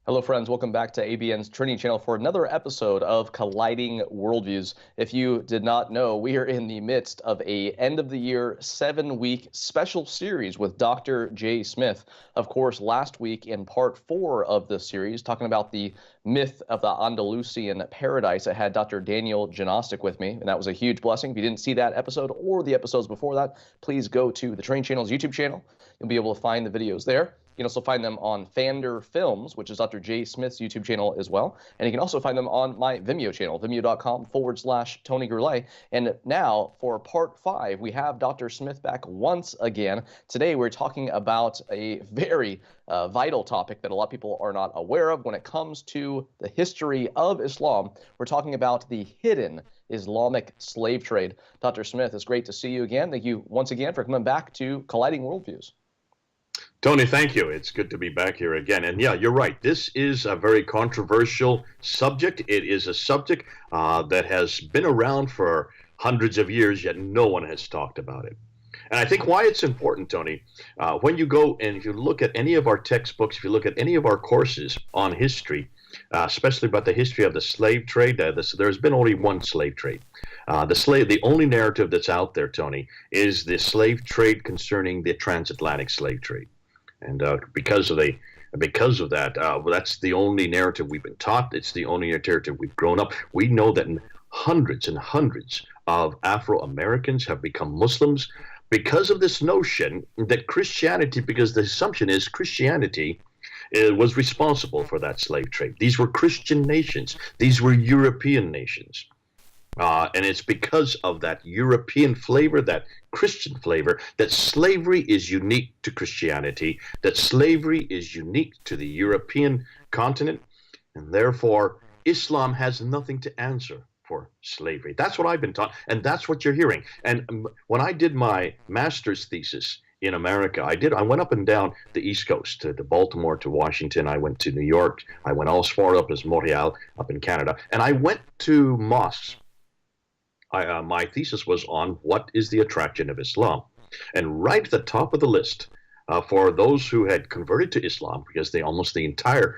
Hello, friends. Welcome back to ABN's Trinity Channel for another episode of Colliding Worldviews. If you did not know, we are in the midst of a end-of-the-year 7-week special series with Dr. J. Smith. Of course, last week in part 4 of the series, talking about the myth of the Andalusian paradise, I had Dr. Daniel Janostic with me, and that was a huge blessing. If you didn't see that episode or the episodes before that, please go to the Trinity Channel's YouTube channel. You'll be able to find the videos there. You can also find them on Fander Films, which is Dr. J. Smith's YouTube channel as well. And you can also find them on my Vimeo channel, vimeo.com/Tony Gourlay. And now for part 5, we have Dr. Smith back once again. Today, we're talking about a very vital topic that a lot of people are not aware of when it comes to the history of Islam. We're talking about the hidden Islamic slave trade. Dr. Smith, it's great to see you again. Thank you once again for coming back to Colliding Worldviews. Tony, thank you. It's good to be back here again. And yeah, you're right. This is a very controversial subject. It is a subject that has been around for hundreds of years, yet no one has talked about it. And I think why it's important, Tony, when you go and if you look at any of our textbooks, if you look at any of our courses on history, especially about the history of the slave trade, there's been only one slave trade. The only narrative that's out there, Tony, is the slave trade concerning the transatlantic slave trade. And because of that, that's the only narrative we've been taught. It's the only narrative we've grown up. We know that hundreds and hundreds of Afro-Americans have become Muslims because of this notion that Christianity, because the assumption is Christianity was responsible for that slave trade. These were Christian nations. These were European nations. And it's because of that European flavor, that Christian flavor, that slavery is unique to Christianity, that slavery is unique to the European continent, and therefore Islam has nothing to answer for slavery. That's what I've been taught, and that's what you're hearing. And when I did my master's thesis in America, I went up and down the East Coast, to Baltimore, to Washington. I went to New York. I went as far up as Montreal, up in Canada, and I went to mosques. My thesis was on what is the attraction of Islam. And right at the top of the list for those who had converted to Islam, because almost the entire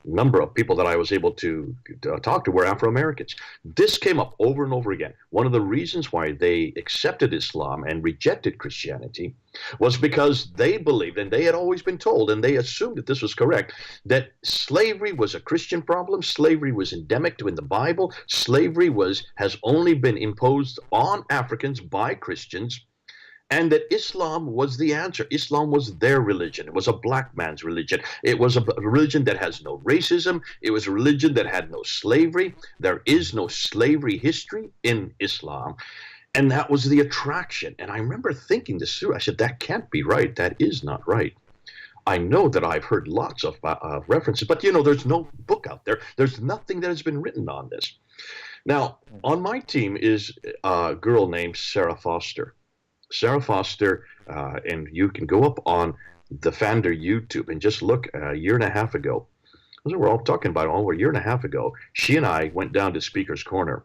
number of people that I was able to talk to were Afro-Americans. This came up over and over again. One of the reasons why they accepted Islam and rejected Christianity was because they believed, and they had always been told, and they assumed that this was correct, that slavery was a Christian problem. Slavery was endemic to in the Bible. Slavery has only been imposed on Africans by Christians, and that Islam was the answer. Islam was their religion. It was a black man's religion. It was a religion that has no racism. It was a religion that had no slavery. There is no slavery history in Islam. And that was the attraction. And I remember thinking this through. I said, that can't be right. That is not right. I know that I've heard lots of references, but there's no book out there. There's nothing that has been written on this. Now, on my team is a girl named Sarah Foster. Sarah Foster, and you can go up on the Fander YouTube and just look a year and a half ago. That's what we're all talking about. Over a year and a half ago, she and I went down to Speaker's Corner.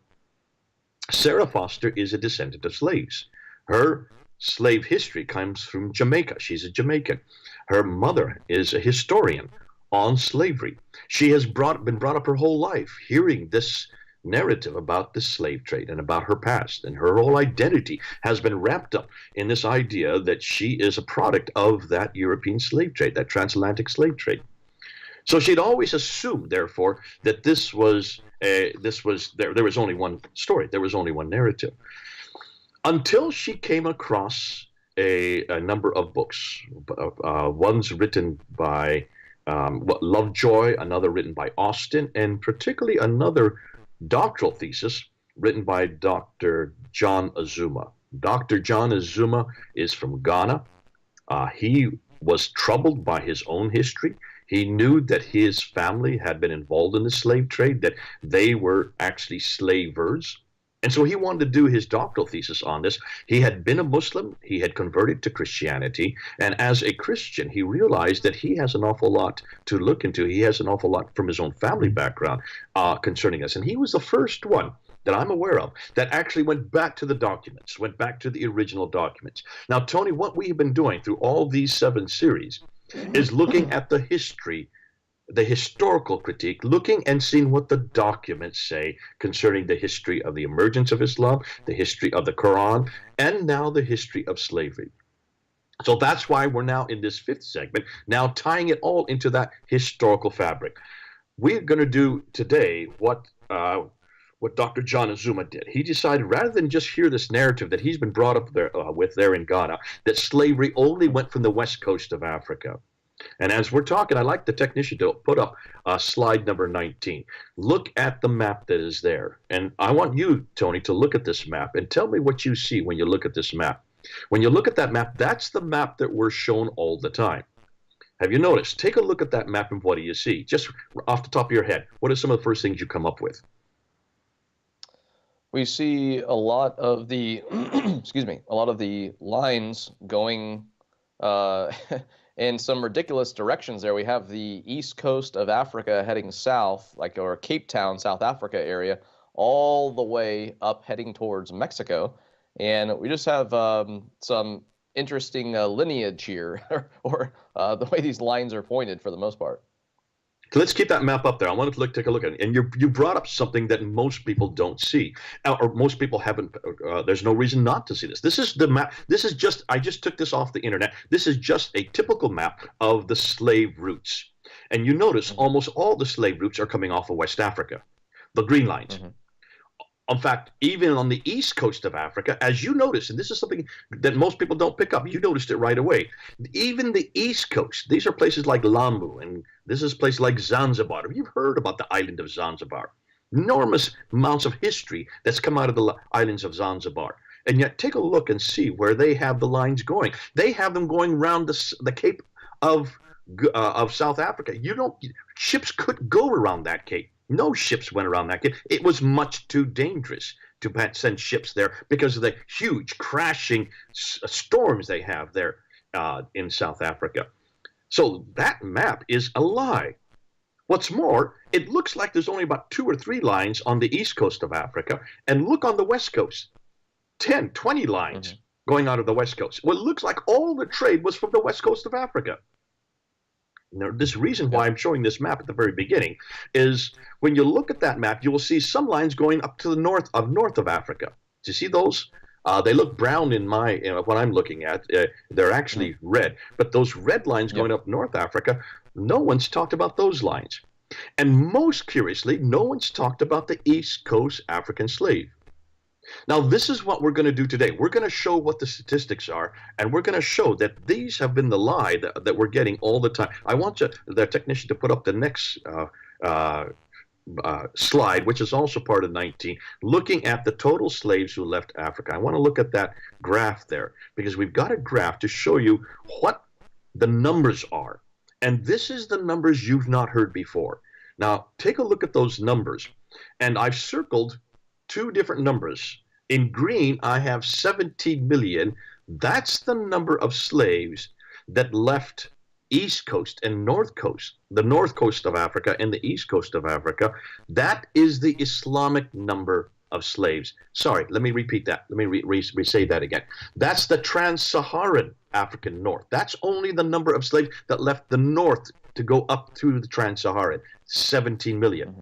Sarah Foster is a descendant of slaves. Her slave history comes from Jamaica. She's a Jamaican. Her mother is a historian on slavery. She has been brought up her whole life hearing this narrative about the slave trade and about her past, and her whole identity has been wrapped up in this idea that she is a product of that European slave trade, that transatlantic slave trade. So she'd always assumed, therefore, that there was only one story, there was only one narrative, until she came across a number of books. One's written by Lovejoy, another written by Austin, and particularly another doctoral thesis written by Dr. John Azuma. Dr. John Azuma is from Ghana. He was troubled by his own history. He knew that his family had been involved in the slave trade, that they were actually slavers. And so he wanted to do his doctoral thesis on this. He had been a Muslim. He had converted to Christianity. And as a Christian, he realized that he has an awful lot to look into. He has an awful lot from his own family background concerning us. And he was the first one that I'm aware of that actually went back to the documents, went back to the original documents. Now, Tony, what we have been doing through all these 7 series is looking at the history the historical critique, looking and seeing what the documents say concerning the history of the emergence of Islam, the history of the Quran, and now the history of slavery. So that's why we're now in this fifth segment, now tying it all into that historical fabric. We're going to do today what Dr. John Azuma did. He decided, rather than just hear this narrative that he's been brought up there with there in Ghana, that slavery only went from the west coast of Africa. And as we're talking, I'd like the technician to put up slide number 19. Look at the map that is there. And I want you, Tony, to look at this map and tell me what you see when you look at this map. When you look at that map, that's the map that we're shown all the time. Have you noticed? Take a look at that map and what do you see? Just off the top of your head, what are some of the first things you come up with? We see a lot of the, excuse me, a lot of the lines going in some ridiculous directions there. We have the east coast of Africa heading south, like or Cape Town, South Africa area, all the way up heading towards Mexico. And we just have some interesting lineage here, or the way these lines are pointed for the most part. So let's keep that map up there. I want to take a look at it. And you brought up something that most people don't see, or most people haven't. There's no reason not to see this. This is the map. This is just, I just took this off the internet. This is just a typical map of the slave routes. And you notice almost all the slave routes are coming off of West Africa, the green lines. In fact, even on the east coast of Africa, as you notice, and this is something that most people don't pick up, you noticed it right away. Even the east coast, these are places like Lambu, and this is a place like Zanzibar. You've heard about the island of Zanzibar. Enormous amounts of history that's come out of the islands of Zanzibar. And yet, take a look and see where they have the lines going. They have them going around the Cape of South Africa. Ships couldn't go around that cape. No ships went around that cape. It was much too dangerous to send ships there because of the huge crashing storms they have there in South Africa. So that map is a lie. What's more, it looks like there's only about 2 or 3 lines on the east coast of Africa. And look on the west coast, 10, 20 lines going out of the west coast. Well, it looks like all the trade was from the west coast of Africa. Now, this reason why I'm showing this map at the very beginning is when you look at that map, you will see some lines going up to the north of Africa. Do you see those? They look brown in what I'm looking at. They're actually red. But those red lines going up North Africa, no one's talked about those lines. And most curiously, no one's talked about the East Coast African slave. Now, this is what we're going to do today. We're going to show what the statistics are, and we're going to show that these have been the lie that we're getting all the time. I want the technician to put up the next slide, which is also part of 19, looking at the total slaves who left Africa. I want to look at that graph there, because we've got a graph to show you what the numbers are. And this is the numbers you've not heard before. Now, take a look at those numbers. And I've circled 2 different numbers. In green, I have 17 million. That's the number of slaves that left East Coast and North Coast, the North Coast of Africa and the East Coast of Africa. That is the Islamic number of slaves. Sorry, let me repeat that. Let me re-say that again. That's the trans-Saharan African North. That's only the number of slaves that left the North to go up through the trans-Saharan, 17 million.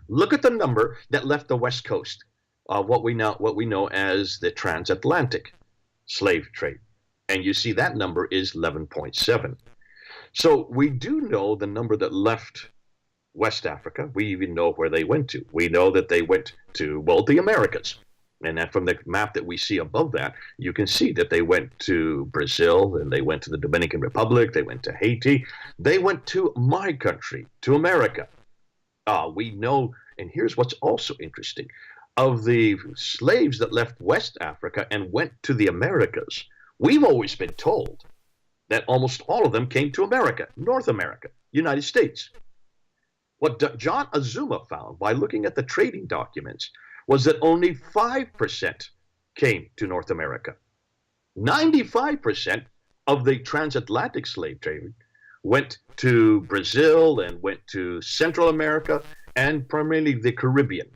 Look at the number that left the West Coast, what we know as the transatlantic slave trade. And you see that number is 11.7. So we do know the number that left West Africa. We even know where they went to. We know that they went to, well, the Americas. And then from the map that we see above that, you can see that they went to Brazil, and they went to the Dominican Republic, they went to Haiti. They went to my country, to America. We know, and here's what's also interesting, of the slaves that left West Africa and went to the Americas, we've always been told that almost all of them came to America, North America, United States. What John Azuma found by looking at the trading documents was that only 5% came to North America. 95% of the transatlantic slave trade went to Brazil and went to Central America and primarily the Caribbean,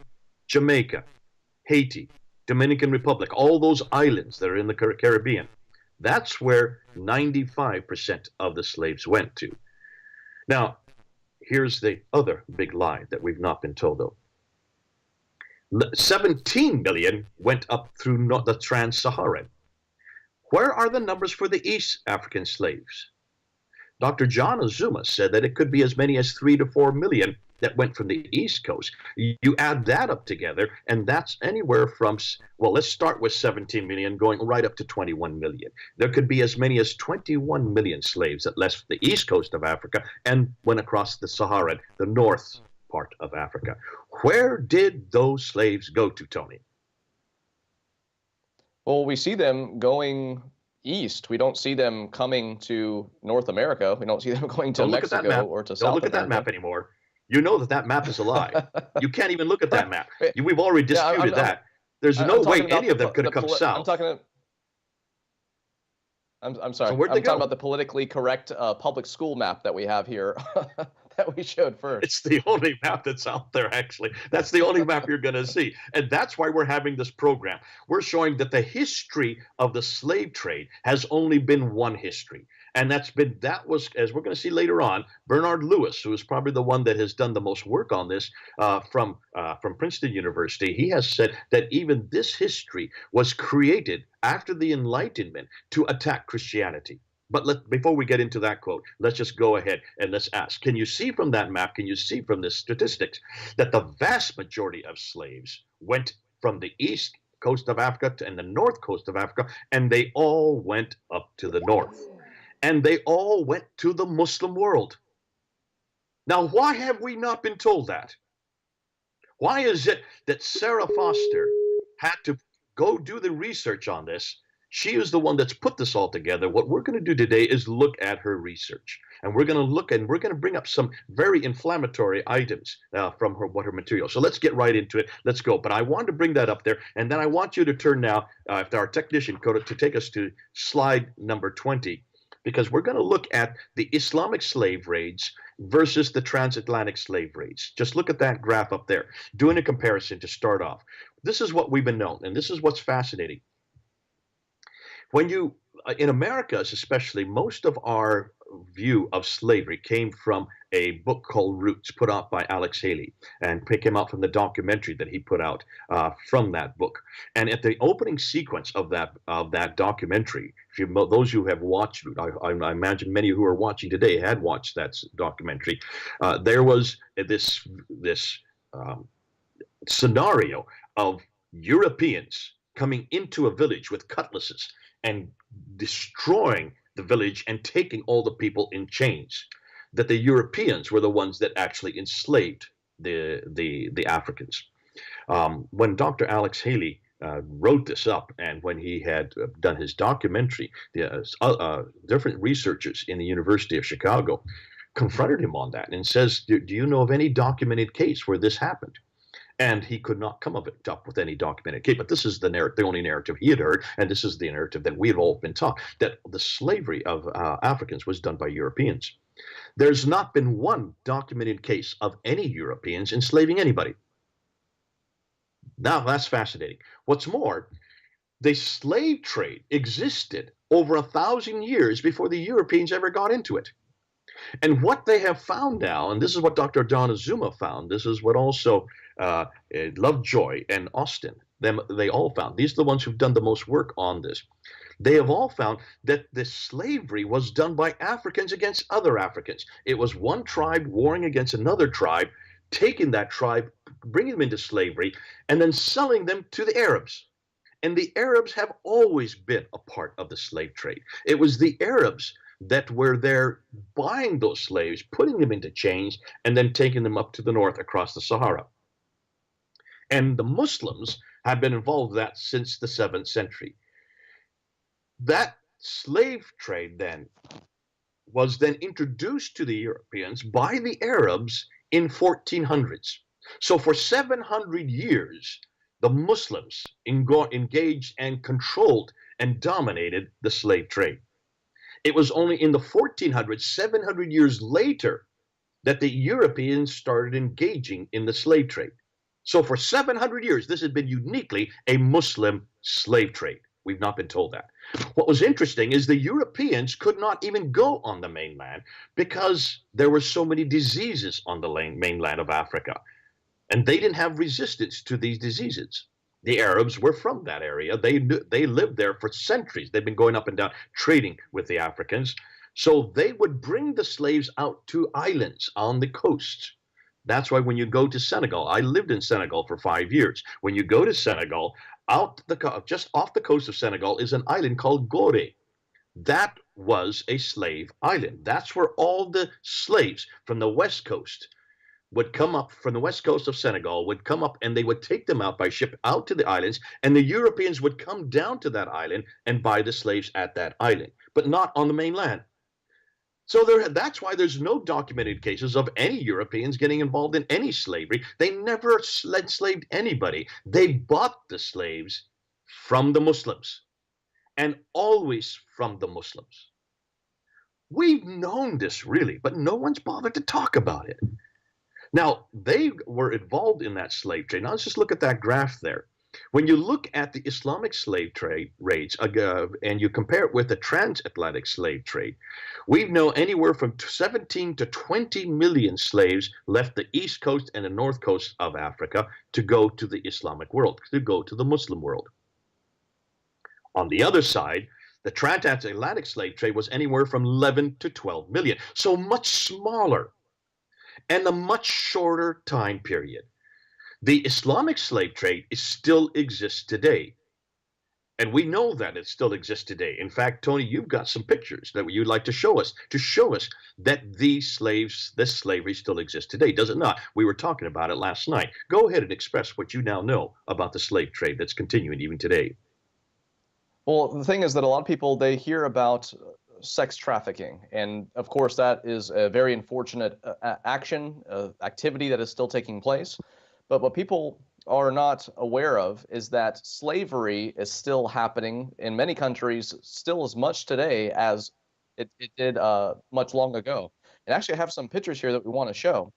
Jamaica, Haiti, Dominican Republic, all those islands that are in the Caribbean. That's where 95% of the slaves went to. Now, here's the other big lie that we've not been told, though. 17 million went up through the trans-Saharan. Where are the numbers for the East African slaves? Dr. John Azuma said that it could be as many as 3 to 4 million that went from the East Coast. You add that up together, and that's anywhere from, well, let's start with 17 million, going right up to 21 million. There could be as many as 21 million slaves that left the East Coast of Africa and went across the Sahara, the north part of Africa. Where did those slaves go to, Tony? Well, we see them going east. We don't see them coming to North America. We don't see them going to Mexico or to South America. Don't look at that map anymore. You know that map is a lie. You can't even look at that map. We've already disputed that. There's no way any of them could have come south. I'm sorry. I'm talking about the politically correct public school map that we have here that we showed first. It's the only map that's out there, actually. That's the only map you're going to see. And that's why we're having this program. We're showing that the history of the slave trade has only been one history. And that was, as we're going to see later on, Bernard Lewis, who is probably the one that has done the most work on this from Princeton University. He has said that even this history was created after the Enlightenment to attack Christianity. But before we get into that quote, let's just go ahead and let's ask, can you see from that map, can you see from the statistics that the vast majority of slaves went from the east coast of Africa and the north coast of Africa, and they all went up to the north? And they all went to the Muslim world. Now, why have we not been told that? Why is it that Sarah Foster had to go do the research on this? She is the one that's put this all together. What we're going to do today is look at her research. And we're going to look and we're going to bring up some very inflammatory items from her material. So let's get right into it. Let's go. But I wanted to bring that up there. And then I want you to turn now, if our technician could, to take us to slide number 20. Because we're going to look at the Islamic slave raids versus the transatlantic slave raids. Just look at that graph up there, doing a comparison to start off. This is what we've been known, and this is what's fascinating. When you, in Americas especially, most of our view of slavery came from a book called Roots, put out by Alex Haley, and came out from the documentary that he put out from that book. And at the opening sequence of that documentary, those who have watched it, I imagine many who are watching today had watched that documentary. There was this scenario of Europeans coming into a village with cutlasses and destroying the village and taking all the people in chains. That the Europeans were the ones that actually enslaved the Africans. When Dr. Alex Haley wrote this up, and when he had done his documentary, different researchers in the University of Chicago confronted him on that and says, do you know of any documented case where this happened? And he could not come up with any documented case. But this is the only narrative he had heard, and this is the narrative that we had all been taught, that the slavery of Africans was done by Europeans. There's not been one documented case of any Europeans enslaving anybody. Now, that's fascinating. What's more, the slave trade existed over 1,000 years before the Europeans ever got into it. And what they have found now, and this is what Dr. John Azuma found, this is what also Lovejoy and Austin, they all found. These are the ones who've done the most work on this. They have all found that the slavery was done by Africans against other Africans. It was one tribe warring against another tribe, taking that tribe, bringing them into slavery, and then selling them to the Arabs. And the Arabs have always been a part of the slave trade. It was the Arabs that were there buying those slaves, putting them into chains, and then taking them up to the north across the Sahara. And the Muslims have been involved with that since the 7th century. That slave trade then was then introduced to the Europeans by the Arabs in 1400s. So for 700 years, the Muslims engaged and controlled and dominated the slave trade. It was only in the 1400s, 700 years later, that the Europeans started engaging in the slave trade. So for 700 years, this has been uniquely a Muslim slave trade. We've not been told that. What was interesting is the Europeans could not even go on the mainland because there were so many diseases on the mainland of Africa, and they didn't have resistance to these diseases. The Arabs were from that area. They lived there for centuries. They've been going up and down trading with the Africans. So they would bring the slaves out to islands on the coast. That's why when you go to Senegal, I lived in Senegal for 5 years. When you go to Senegal, just off the coast of Senegal is an island called Gorée. That was a slave island. That's where all the slaves from the west coast would come up, from the west coast of Senegal, would come up, and they would take them out by ship out to the islands, and the Europeans would come down to that island and buy the slaves at that island, but not on the mainland. So that's why there's no documented cases of any Europeans getting involved in any slavery. They never enslaved anybody. They bought the slaves from the Muslims, and always from the Muslims. We've known this, really, but no one's bothered to talk about it. Now, they were involved in that slave trade. Now, let's just look at that graph there. When you look at the Islamic slave trade rates and you compare it with the transatlantic slave trade, we know anywhere from 17 to 20 million slaves left the east coast and the north coast of Africa to go to the Islamic world, to go to the Muslim world. On the other side, the transatlantic slave trade was anywhere from 11 to 12 million, so much smaller and a much shorter time period. The Islamic slave trade still exists today. And we know that it still exists today. In fact, Tony, you've got some pictures that you'd like to show us that this slavery still exists today, does it not? We were talking about it last night. Go ahead and express what you now know about the slave trade that's continuing even today. Well, the thing is that a lot of people, they hear about sex trafficking. And of course, that is a very unfortunate activity that is still taking place. But what people are not aware of is that slavery is still happening in many countries, still as much today as it did much long ago. And actually, I have some pictures here that we want to show.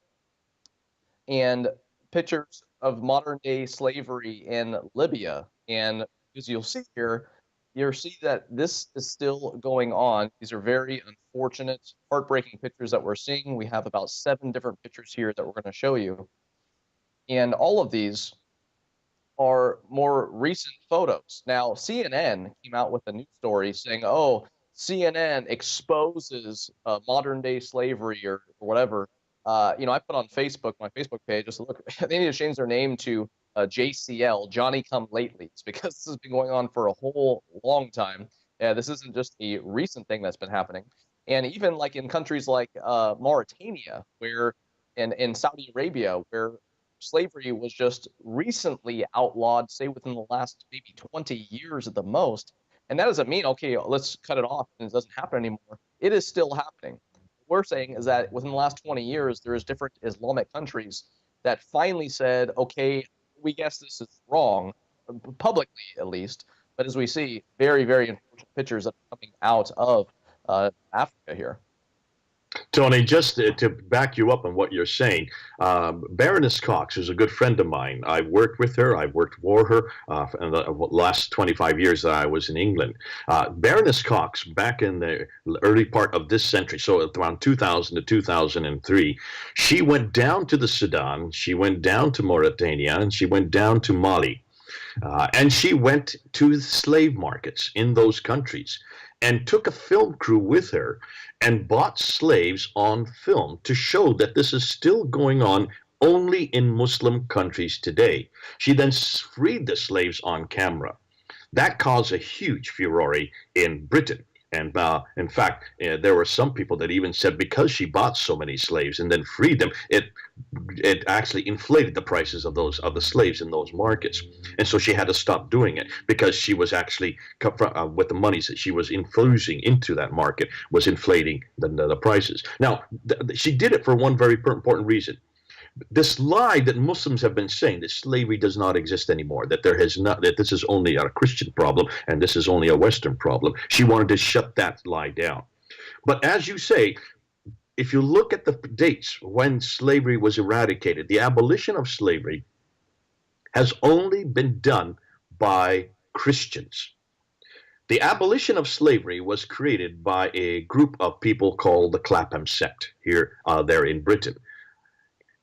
And pictures of modern day slavery in Libya. And as you'll see here, you'll see that this is still going on. These are very unfortunate, heartbreaking pictures that we're seeing. We have about 7 different pictures here that we're going to show you. And all of these are more recent photos. Now, CNN came out with a news story saying, oh, CNN exposes modern day slavery or whatever. I put on Facebook, my Facebook page, just to look, they need to change their name to JCL, Johnny Come Latelys, because this has been going on for a whole long time. This isn't just a recent thing that's been happening. And even like in countries like Mauritania, where in Saudi Arabia, where slavery was just recently outlawed, say within the last maybe 20 years at the most. And that doesn't mean, okay, let's cut it off and it doesn't happen anymore. It is still happening. What we're saying is that within the last 20 years, there's different Islamic countries that finally said, okay, we guess this is wrong, publicly at least. But as we see, very, very unfortunate pictures that are coming out of Africa here. Tony, just to back you up on what you're saying, Baroness Cox is a good friend of mine. I've worked with her. I've worked for her in the last 25 years that I was in England. Baroness Cox, back in the early part of this century, so around 2000 to 2003, she went down to the Sudan, she went down to Mauritania, and she went down to Mali. And she went to the slave markets in those countries and took a film crew with her and bought slaves on film to show that this is still going on only in Muslim countries today. She then freed the slaves on camera. That caused a huge furore in Britain. And in fact, there were some people that even said because she bought so many slaves and then freed them, it actually inflated the prices of the slaves in those markets. And so she had to stop doing it because she was actually, with the monies that she was infusing into that market, was inflating the prices. Now, she did it for one very important reason. This lie that Muslims have been saying that slavery does not exist anymore, that this is only a Christian problem and this is only a Western problem. She wanted to shut that lie down. But as you say, if you look at the dates when slavery was eradicated, the abolition of slavery has only been done by Christians. The abolition of slavery was created by a group of people called the Clapham sect there in Britain.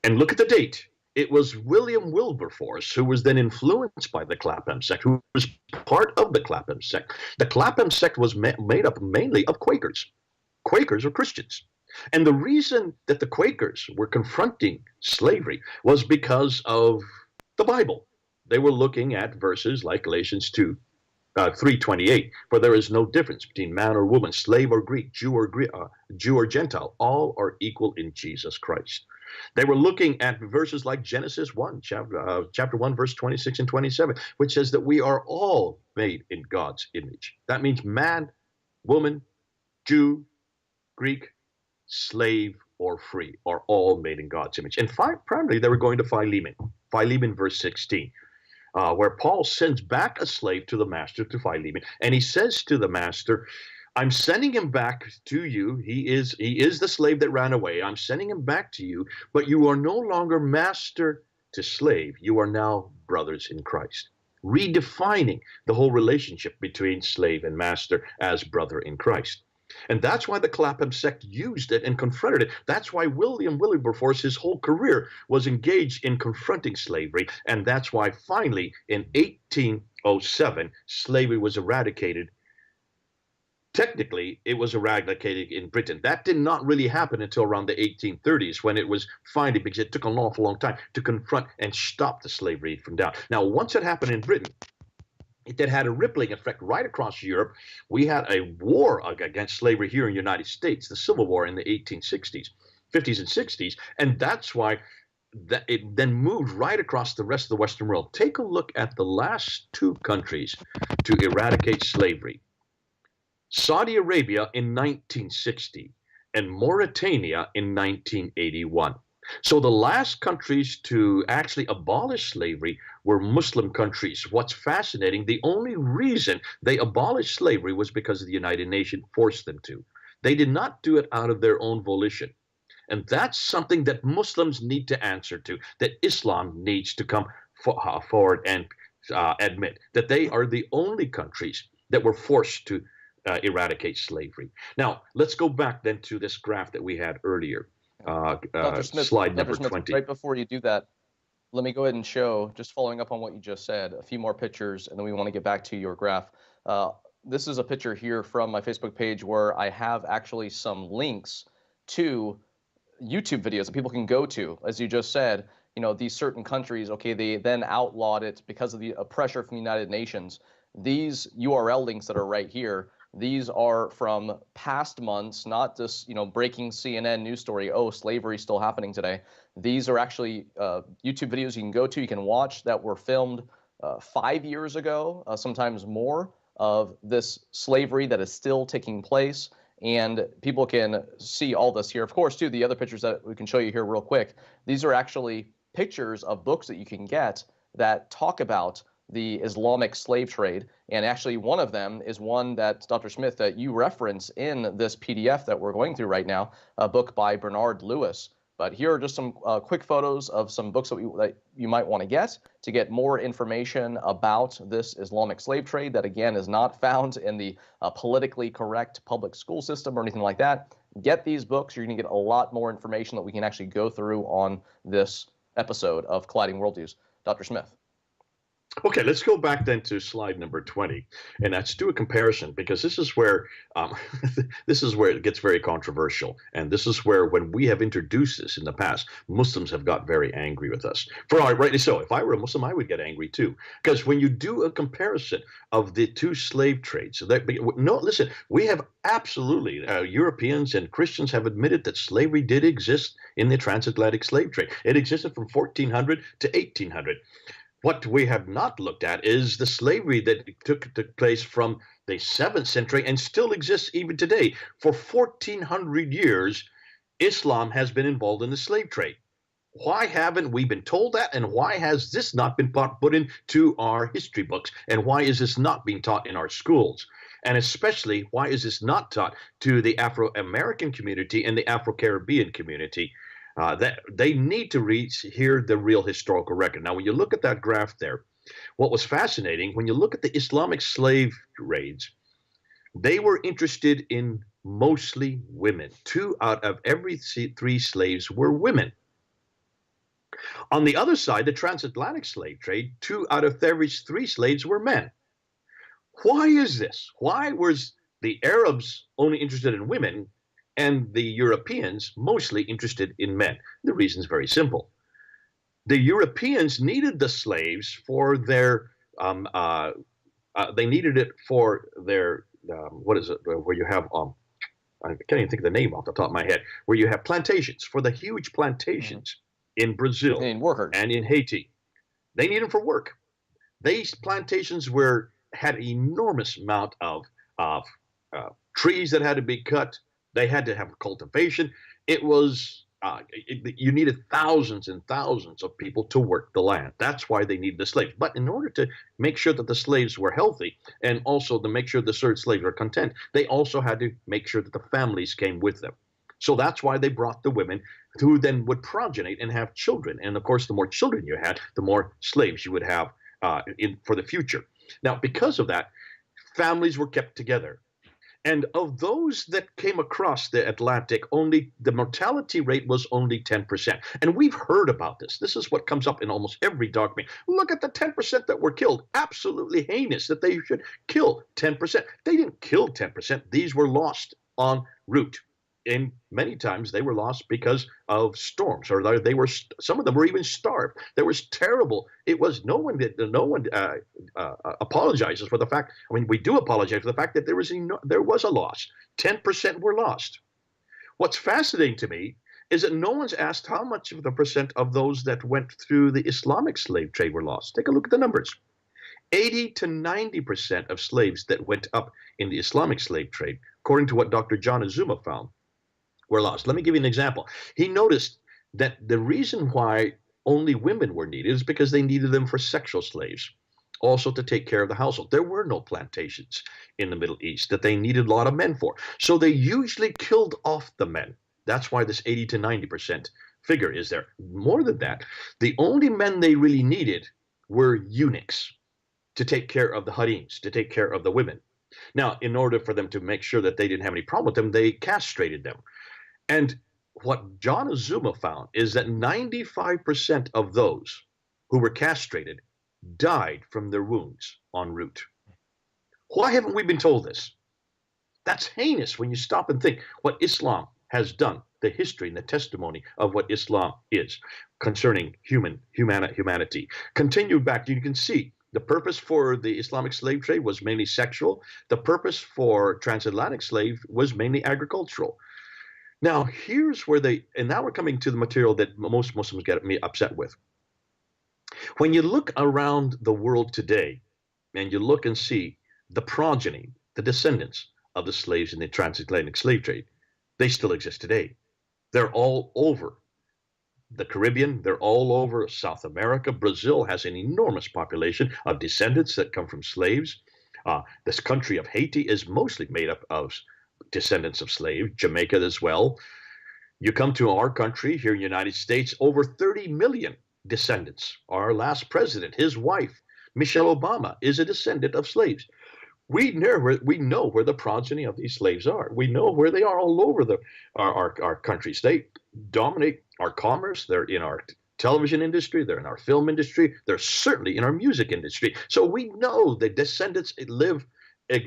And look at the date. It was William Wilberforce who was then influenced by the Clapham sect, who was part of the Clapham sect. The Clapham sect was made up mainly of Quakers. Quakers are Christians. And the reason that the Quakers were confronting slavery was because of the Bible. They were looking at verses like Galatians 3:28, for there is no difference between man or woman, slave or Greek, Jew or Gentile. All are equal in Jesus Christ. They were looking at verses like Genesis 1, chapter 1, verse 26 and 27, which says that we are all made in God's image. That means man, woman, Jew, Greek, slave, or free are all made in God's image. And primarily they were going to Philemon verse 16. Where Paul sends back a slave to the master, to Philemon, and he says to the master, I'm sending him back to you. He is the slave that ran away. I'm sending him back to you, but you are no longer master to slave. You are now brothers in Christ. Redefining the whole relationship between slave and master as brother in Christ. And that's why the Clapham sect used it and confronted it. That's why William Wilberforce, his whole career, was engaged in confronting slavery. And that's why finally in 1807, slavery was eradicated. Technically, it was eradicated in Britain. That did not really happen until around the 1830s, when it was finally, because it took an awful long time to confront and stop the slavery from down. Now, once it happened in Britain, it then had a rippling effect right across Europe. We had a war against slavery here in the United States, the Civil War in the 1860s, 50s and 60s. And that's why it then moved right across the rest of the Western world. Take a look at the last two countries to eradicate slavery. Saudi Arabia in 1960 and Mauritania in 1981. So the last countries to actually abolish slavery were Muslim countries. What's fascinating, the only reason they abolished slavery was because the United Nations forced them to. They did not do it out of their own volition. And that's something that Muslims need to answer to, that Islam needs to come forward and admit that they are the only countries that were forced to eradicate slavery. Now, let's go back then to this graph that we had earlier. Dr. Smith, slide number Dr. Smith, 20. right before you do that, let me go ahead and show, just following up on what you just said, a few more pictures, and then we want to get back to your graph. This is a picture here from my Facebook page where I have actually some links to YouTube videos that people can go to. As you just said, you know, these certain countries, okay, they then outlawed it because of the pressure from the United Nations. These URL links that are right here, these are from past months, not just, you know, breaking CNN news story, oh, slavery still happening today. These are actually YouTube videos you can go to, you can watch, that were filmed 5 years ago, sometimes more, of this slavery that is still taking place. And people can see all this here. Of course, too, the other pictures that we can show you here real quick, these are actually pictures of books that you can get that talk about the Islamic slave trade. And actually one of them is one that, Dr. Smith, that you reference in this PDF that we're going through right now, a book by Bernard Lewis. But here are just some quick photos of some books that you might want to get more information about this Islamic slave trade that, again, is not found in the politically correct public school system or anything like that. Get these books. You're going to get a lot more information that we can actually go through on this episode of Colliding Worldviews. Dr. Smith. Okay, let's go back then to slide number 20, and let's do a comparison, because this is where this is where it gets very controversial, and this is where, when we have introduced this in the past, Muslims have got very angry with us. Rightly so. If I were a Muslim, I would get angry too, because when you do a comparison of the two slave trades, listen, we have absolutely Europeans and Christians have admitted that slavery did exist in the transatlantic slave trade. It existed from 1400 to 1800. What we have not looked at is the slavery that took place from the 7th century and still exists even today. For 1400 years, Islam has been involved in the slave trade. Why haven't we been told that? And why has this not been put into our history books? And why is this not being taught in our schools? And especially, why is this not taught to the Afro-American community and the Afro-Caribbean community? That they need to hear the real historical record. Now, when you look at that graph there, what was fascinating, when you look at the Islamic slave raids, They were interested in mostly women. Two out of every three slaves were women. On the other side, the transatlantic slave trade, two out of every three slaves were men. Why is this? Why was the Arabs only interested in women and the Europeans mostly interested in men? The reason is very simple. The Europeans needed the slaves for their, they needed it for their, what is it, where you have, I can't even think of the name off the top of my head, where you have plantations, for the huge plantations in Brazil And workers. and in Haiti. They need them for work. These plantations had an enormous amount of trees that had to be cut. They had to have cultivation. It was you needed thousands and thousands of people to work the land. That's why they needed the slaves. But in order to make sure that the slaves were healthy and also to make sure the slaves were content, they also had to make sure that the families came with them. So that's why they brought the women who then would progenate and have children. And of course, the more children you had, the more slaves you would have for the future. Now, because of that, families were kept together. And of those that came across the Atlantic, only the mortality rate was only 10%. And we've heard about this. This is what comes up in almost every document. Look at the 10% that were killed. Absolutely heinous that they should kill 10%. They didn't kill 10%. These were lost en route. And many times they were lost because of storms, or they were, some of them were even starved. There was terrible. It was no one apologizes for the fact. I mean, we do apologize for the fact that there was a loss. 10% were lost. What's fascinating to me is that no one's asked how much of the percent of those that went through the Islamic slave trade were lost. Take a look at the numbers. 80 to 90% of slaves that went up in the Islamic slave trade, according to what Dr. John Azuma found, were lost. Let me give you an example. He noticed that the reason why only women were needed is because they needed them for sexual slaves, also to take care of the household. There were no plantations in the Middle East that they needed a lot of men for. So they usually killed off the men. That's why this 80 to 90% figure is there. More than that, the only men they really needed were eunuchs to take care of the harims, to take care of the women. Now, in order for them to make sure that they didn't have any problem with them, they castrated them. And what John Azuma found is that 95% of those who were castrated died from their wounds en route. Why haven't we been told this? That's heinous when you stop and think what Islam has done, the history and the testimony of what Islam is concerning humanity. Continue back, you can see the purpose for the Islamic slave trade was mainly sexual. The purpose for transatlantic slave was mainly agricultural. Now, here's where and now we're coming to the material that most Muslims get me upset with. When you look around the world today and you look and see the progeny, the descendants of the slaves in the transatlantic slave trade, they still exist today. They're all over the Caribbean, they're all over South America. Brazil has an enormous population of descendants that come from slaves. This country of Haiti is mostly made up of descendants of slaves, Jamaica as well. You come to our country here in the United States, over 30 million descendants. Our last president, his wife, Michelle Obama, is a descendant of slaves. We know where the progeny of these slaves are. We know where they are all over our countries. They dominate our commerce. They're in our television industry. They're in our film industry. They're certainly in our music industry. So we know the descendants live.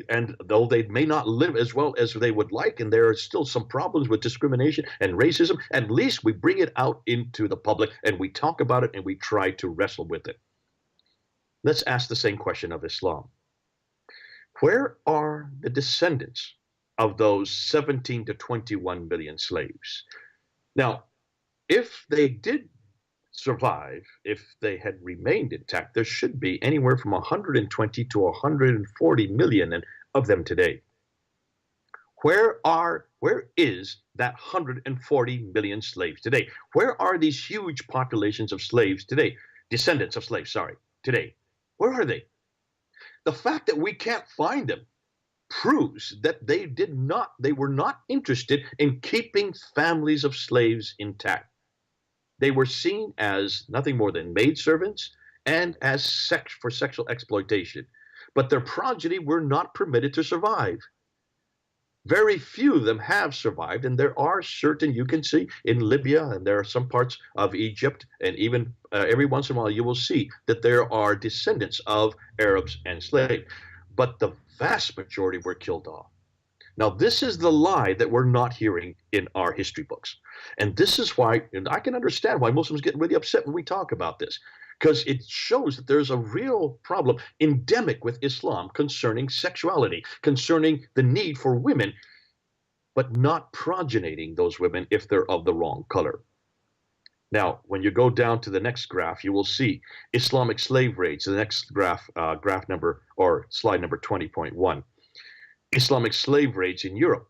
And though they may not live as well as they would like, and there are still some problems with discrimination and racism, at least we bring it out into the public and we talk about it and we try to wrestle with it. Let's ask the same question of Islam. Where are the descendants of those 17 to 21 million slaves? Now, if they did survive, if they had remained intact, there should be anywhere from 120 to 140 million of them today. Where is that 140 million slaves today? Where are these huge populations of slaves today? Descendants of slaves, sorry, today. Where are they? The fact that we can't find them proves that they were not interested in keeping families of slaves intact. They were seen as nothing more than maidservants and as for sexual exploitation. But their progeny were not permitted to survive. Very few of them have survived, and there are certain, you can see in Libya, and there are some parts of Egypt, and even every once in a while you will see that there are descendants of Arabs enslaved. But the vast majority were killed off. Now, this is the lie that we're not hearing in our history books. And this is why, and I can understand why Muslims get really upset when we talk about this, because it shows that there's a real problem endemic with Islam concerning sexuality, concerning the need for women, but not progeniting those women if they're of the wrong color. Now, when you go down to the next graph, you will see Islamic slave rates. The next graph, graph number or slide number 20.1. Islamic slave rates in Europe.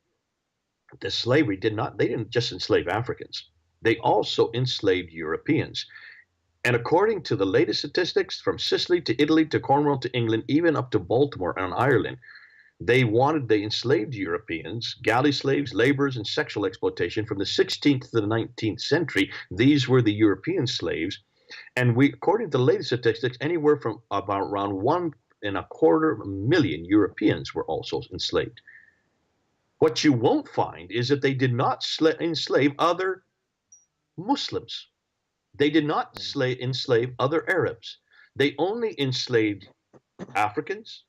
The slavery they didn't just enslave Africans. They also enslaved Europeans. And according to the latest statistics, from Sicily to Italy to Cornwall to England, even up to Baltimore and Ireland, they enslaved Europeans, galley slaves, laborers, and sexual exploitation from the 16th to the 19th century. These were the European slaves. And according to the latest statistics, anywhere from about around 1.25 million Europeans were also enslaved. What you won't find is that they did not enslave other Muslims. They did not enslave other Arabs. They only enslaved Africans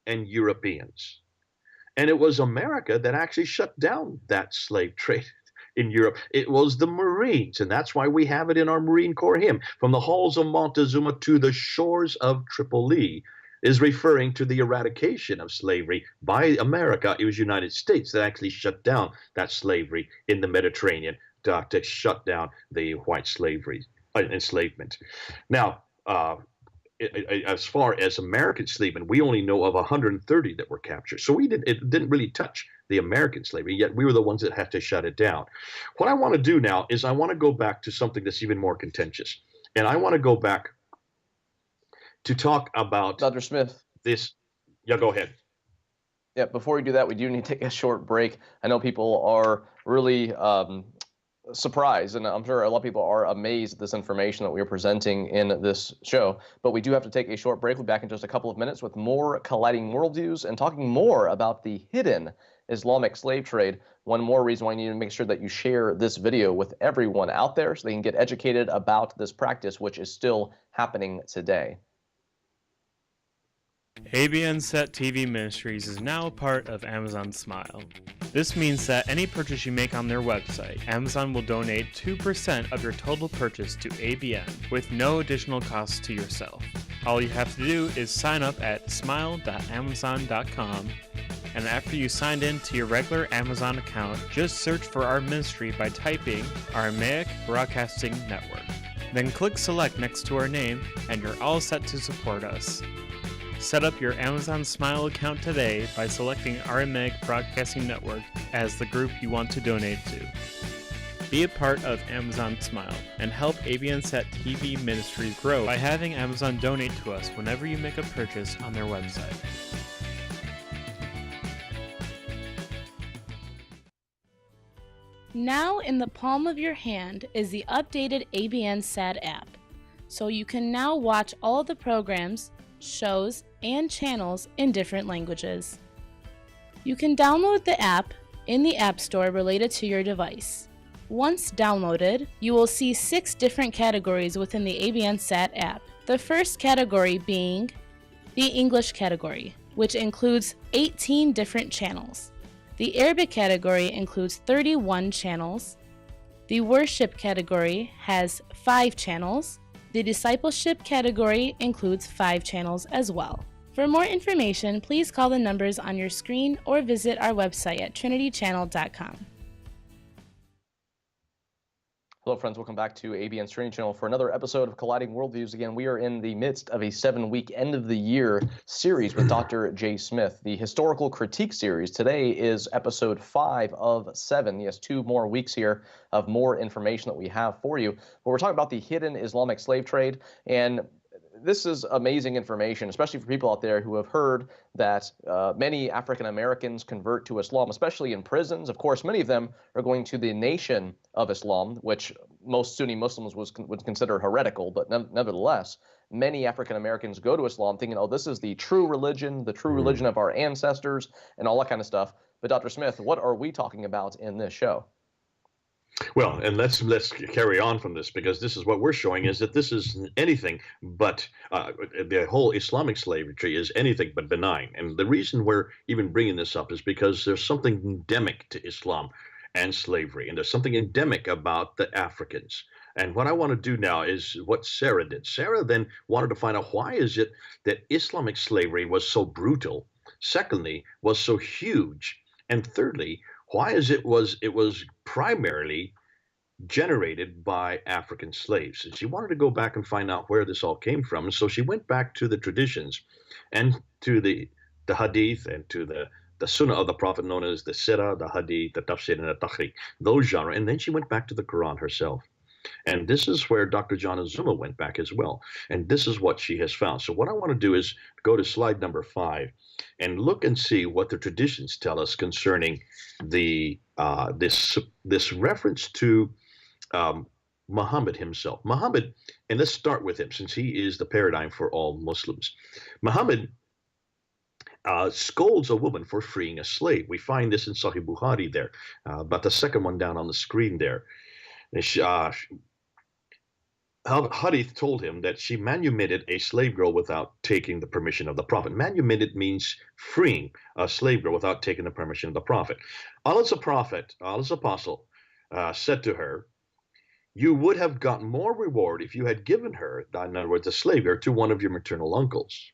and Europeans. And it was America that actually shut down that slave trade in Europe. It was the Marines, and that's why we have it in our Marine Corps hymn, from the halls of Montezuma to the shores of Tripoli, is referring to the eradication of slavery by America. It was United States that actually shut down that slavery in the Mediterranean to shut down the white slavery, enslavement. Now, as far as American slavery, we only know of 130 that were captured. So it didn't really touch the American slavery, yet we were the ones that had to shut it down. What I want to do now is I want to go back to something that's even more contentious. And I want to go back to talk about Dr. Smith. This. Yeah, go ahead. Yeah, before we do that, we do need to take a short break. I know people are really surprised, and I'm sure a lot of people are amazed at this information that we are presenting in this show. But we do have to take a short break. We'll be back in just a couple of minutes with more Colliding Worldviews and talking more about the hidden Islamic slave trade. One more reason why you need to make sure that you share this video with everyone out there so they can get educated about this practice, which is still happening today. ABN Set TV Ministries is now a part of Amazon Smile. This means that any purchase you make on their website, Amazon will donate 2% of your total purchase to ABN with no additional cost to yourself. All you have to do is sign up at smile.amazon.com, and after you signed in to your regular Amazon account, just search for our ministry by typing Aramaic Broadcasting Network. Then click Select next to our name, and you're all set to support us. Set up your Amazon Smile account today by selecting Aramaic Broadcasting Network as the group you want to donate to. Be a part of Amazon Smile and help ABN Set TV Ministries grow by having Amazon donate to us whenever you make a purchase on their website. Now in the palm of your hand is the updated ABN SAD app, so you can now watch all the programs, shows, and channels in different languages. You can download the app in the App Store related to your device. Once downloaded, you will see 6 different categories within the ABN SAT app. The first category being the English category, which includes 18 different channels. The Arabic category includes 31 channels. The Worship category has 5 channels. The Discipleship category includes 5 channels as well. For more information, please call the numbers on your screen or visit our website at trinitychannel.com. Hello, friends. Welcome back to ABN's Training Channel for another episode of Colliding Worldviews. Again, we are in the midst of a 7-week end-of-the-year series with Dr. J. Smith, the Historical Critique series. Today is episode 5 of 7. Yes, 2 more weeks here of more information that we have for you. But we're talking about the hidden Islamic slave trade, and this is amazing information, especially for people out there who have heard that many African Americans convert to Islam, especially in prisons. Of course, many of them are going to the Nation of Islam, which most Sunni Muslims would consider heretical, but nevertheless, many African Americans go to Islam thinking, oh, this is the true religion of our ancestors and all that kind of stuff. But Dr. Smith, what are we talking about in this show? Well, and let's carry on from this, because this is what we're showing, is that this is anything but the whole Islamic slavery is anything but benign. And the reason we're even bringing this up is because there's something endemic to Islam and slavery, and there's something endemic about the Africans. And what I want to do now is what Sarah did. Sarah then wanted to find out, why is it that Islamic slavery was so brutal? Secondly, was so huge, and thirdly, why is it was primarily generated by African slaves? And she wanted to go back and find out where this all came from. And so she went back to the traditions and to the hadith and to the sunnah of the prophet, known as the sirah, the hadith, the tafsir, and the taqrī, those genre. And then she went back to the Quran herself. And this is where Dr. John Azuma went back as well. And this is what she has found. So what I want to do is go to slide number 5 and look and see what the traditions tell us concerning the this reference to Muhammad himself. Muhammad, and let's start with him since he is the paradigm for all Muslims. Muhammad scolds a woman for freeing a slave. We find this in Sahih Bukhari there, but the second one down on the screen there. Hadith told him that she manumitted a slave girl without taking the permission of the Prophet. Manumitted means freeing a slave girl without taking the permission of the Prophet. Allah's prophet, Allah's apostle, said to her, "You would have gotten more reward if you had given her, in other words, a slave girl, to one of your maternal uncles."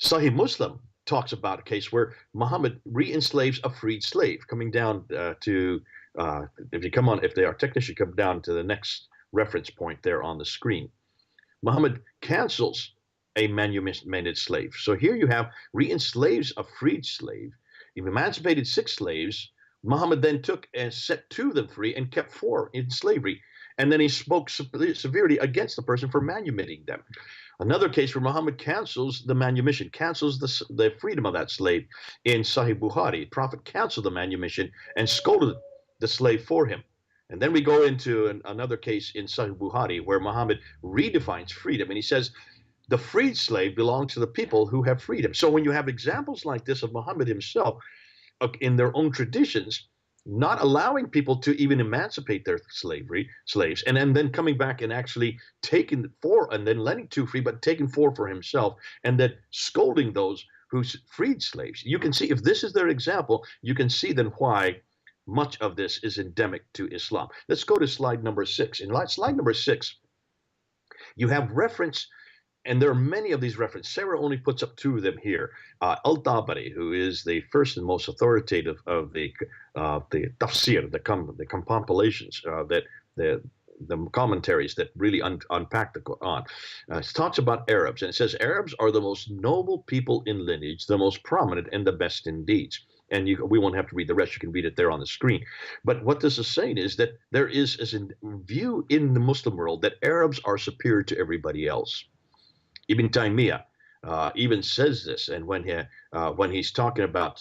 Sahih Muslim talks about a case where Muhammad re-enslaves a freed slave. Coming down if they are technician, come down to the next reference point there on the screen. Muhammad cancels a manumitted slave. So here you have re-enslaves a freed slave. He emancipated 6 slaves. Muhammad then took and set 2 of them free and kept 4 in slavery. And then he spoke severely against the person for manumitting them. Another case where Muhammad cancels the manumission, cancels the freedom of that slave in Sahih Bukhari. The Prophet canceled the manumission and scolded the slave for him. And then we go into another case in Sahih Bukhari where Muhammad redefines freedom. And he says, the freed slave belongs to the people who have freedom. So when you have examples like this of Muhammad himself in their own traditions, not allowing people to even emancipate their slaves, and then coming back and actually taking 4 and then letting 2 free, but taking 4 for himself, and then scolding those who freed slaves. You can see, if this is their example, you can see then why much of this is endemic to Islam. Let's go to slide number 6. In slide number 6, you have reference, and there are many of these references. Sarah only puts up 2 of them here. Al-Tabari, who is the first and most authoritative of the tafsir, the compilations, the commentaries that really unpack the Quran. It talks about Arabs, and it says Arabs are the most noble people in lineage, the most prominent, and the best in deeds. And we won't have to read the rest. You can read it there on the screen. But what this is saying is that there is a view in the Muslim world that Arabs are superior to everybody else. Ibn Taymiyyah even says this, and when he's talking about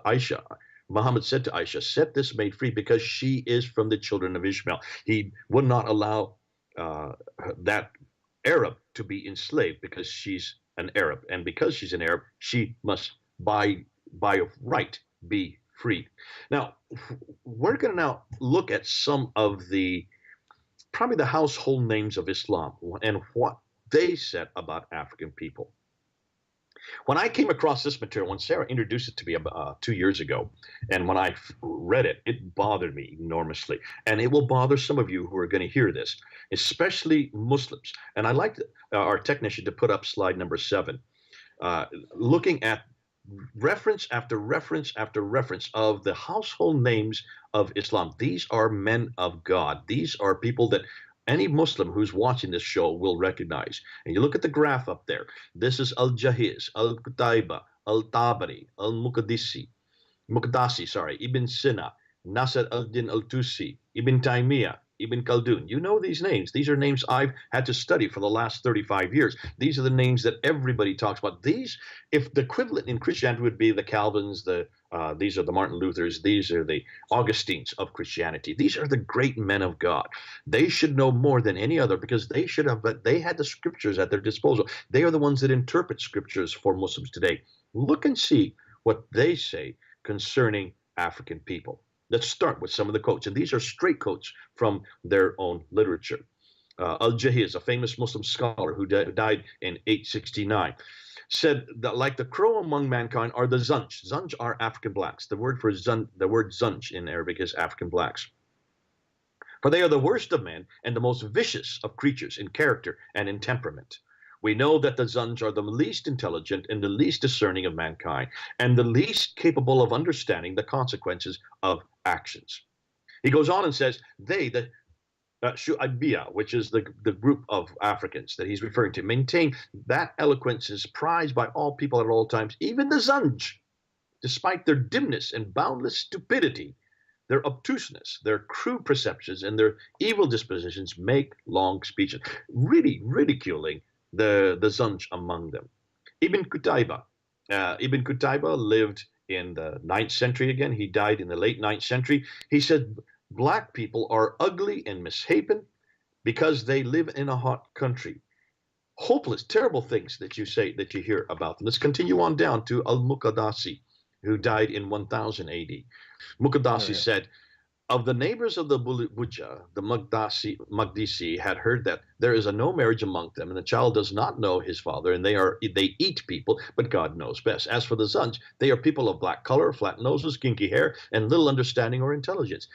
Aisha, Muhammad said to Aisha, "Set this maid free because she is from the children of Ishmael." He would not allow that Arab to be enslaved because she's an Arab, and because she's an Arab, she must by right be freed. Now, we're going to now look at some of probably the household names of Islam and what they said about African people. When I came across this material, when Sarah introduced it to me about 2 years ago, and when I read it, it bothered me enormously. And it will bother some of you who are going to hear this, especially Muslims. And I'd like our technician to put up slide number 7, looking at reference after reference after reference of the household names of Islam. These are men of God. These are people that any Muslim who's watching this show will recognize. And you look at the graph up there. This is Al-Jahiz, Al-Qutayba, Al-Tabari, Al-Muqaddasi, Ibn Sina, Nasr al-Din al-Tusi, Ibn Taymiyyah, Ibn Khaldun. You know these names. These are names I've had to study for the last 35 years. These are the names that everybody talks about. These, if the equivalent in Christianity would be the Calvins, these are the Martin Luthers, these are the Augustines of Christianity. These are the great men of God. They should know more than any other because they had the scriptures at their disposal. They are the ones that interpret scriptures for Muslims today. Look and see what they say concerning African people. Let's start with some of the quotes, and these are straight quotes from their own literature. Al-Jahiz, a famous Muslim scholar who died in 869, said that like the crow among mankind are the Zunj. Zunj are African blacks. The word Zunj in Arabic is African blacks. For they are the worst of men and the most vicious of creatures in character and in temperament. We know that the Zunj are the least intelligent and the least discerning of mankind, and the least capable of understanding the consequences of actions. He goes on and says, the Shu'abiya, which is the group of Africans that he's referring to, maintain that eloquence is prized by all people at all times, even the Zunj, despite their dimness and boundless stupidity. Their obtuseness, their crude perceptions, and their evil dispositions make long speeches, really ridiculing the Zunj among them. Ibn Qutayba. Ibn Qutayba lived in the 9th century again. He died in the late 9th century. He said, black people are ugly and misshapen because they live in a hot country. Hopeless, terrible things that you say, that you hear about them. Let's continue on down to Al-Muqaddasi, who died in 1000 AD. Muqaddasi said, of the neighbors of the Buja, the Magdisi had heard that there is a no marriage among them, and the child does not know his father, and they eat people, but God knows best. As for the Zunj, they are people of black color, flat noses, kinky hair, and little understanding or intelligence.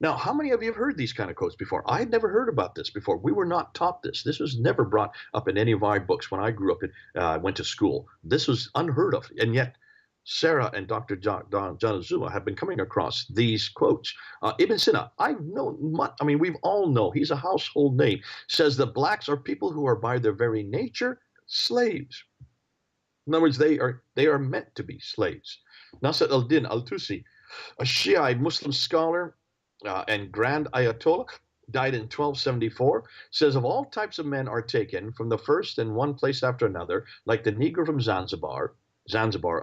Now, how many of you have heard these kind of quotes before? I had never heard about this before. We were not taught this. This was never brought up in any of our books when I grew up and went to school. This was unheard of, and yet Sarah and Dr. John Azuma have been coming across these quotes. Ibn Sina, we've all know, he's a household name, says that blacks are people who are by their very nature slaves. In other words, they are meant to be slaves. Nasr al-Din al-Tusi, a Shiite Muslim scholar and Grand Ayatollah, died in 1274, says of all types of men are taken from the first in one place after another, like the Negro from Zanzibar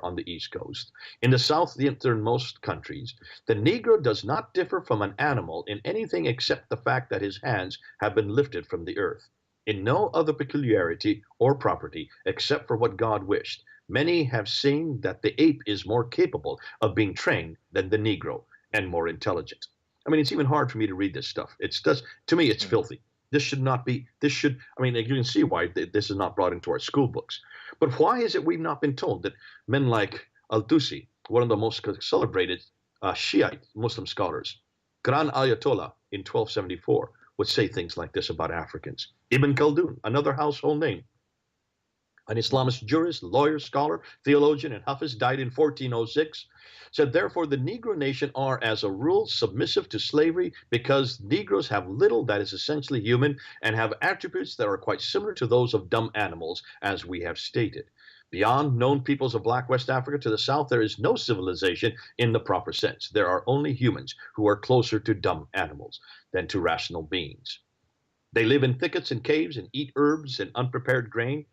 on the East Coast. In the southernmost countries, the Negro does not differ from an animal in anything except the fact that his hands have been lifted from the earth. In no other peculiarity or property except for what God wished. Many have seen that the ape is more capable of being trained than the Negro and more intelligent. I mean, it's even hard for me to read this stuff. To me, it's filthy. You can see why this is not brought into our school books. But why is it we've not been told that men like Al-Tusi, one of the most celebrated Shiite Muslim scholars, Grand Ayatollah in 1274, would say things like this about Africans? Ibn Khaldun, another household name, an Islamist jurist, lawyer, scholar, theologian, and Hafiz, died in 1406, said, therefore, the Negro nation are, as a rule, submissive to slavery because Negroes have little that is essentially human and have attributes that are quite similar to those of dumb animals, as we have stated. Beyond known peoples of Black West Africa to the south, there is no civilization in the proper sense. There are only humans who are closer to dumb animals than to rational beings. They live in thickets and caves and eat herbs and unprepared grain.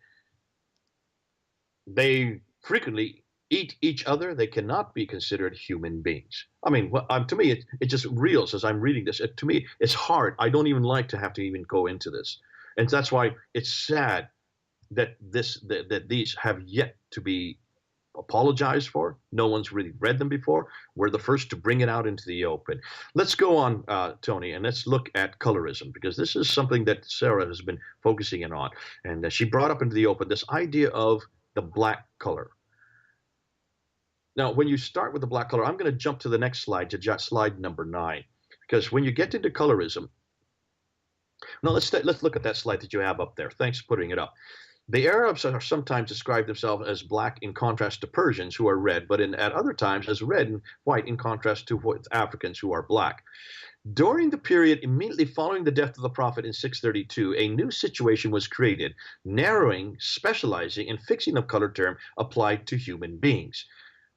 They frequently eat each other. They cannot be considered human beings. I mean, to me, it just reels as I'm reading this. To me, it's hard. I don't even like to have to even go into this. And that's why it's sad that these have yet to be apologized for. No one's really read them before. We're the first to bring it out into the open. Let's go on, Tony, and let's look at colorism, because this is something that Sarah has been focusing in on. And she brought up into the open this idea of the black color. Now, when you start with the black color, I'm going to jump to the next slide, to slide number 9, because when you get into colorism, no, let's look at that slide that you have up there. Thanks for putting it up. The Arabs are sometimes described themselves as black in contrast to Persians, who are red, but at other times as red and white in contrast to Africans, who are black. During the period immediately following the death of the Prophet in 632, a new situation was created, narrowing, specializing, and fixing of color term applied to human beings.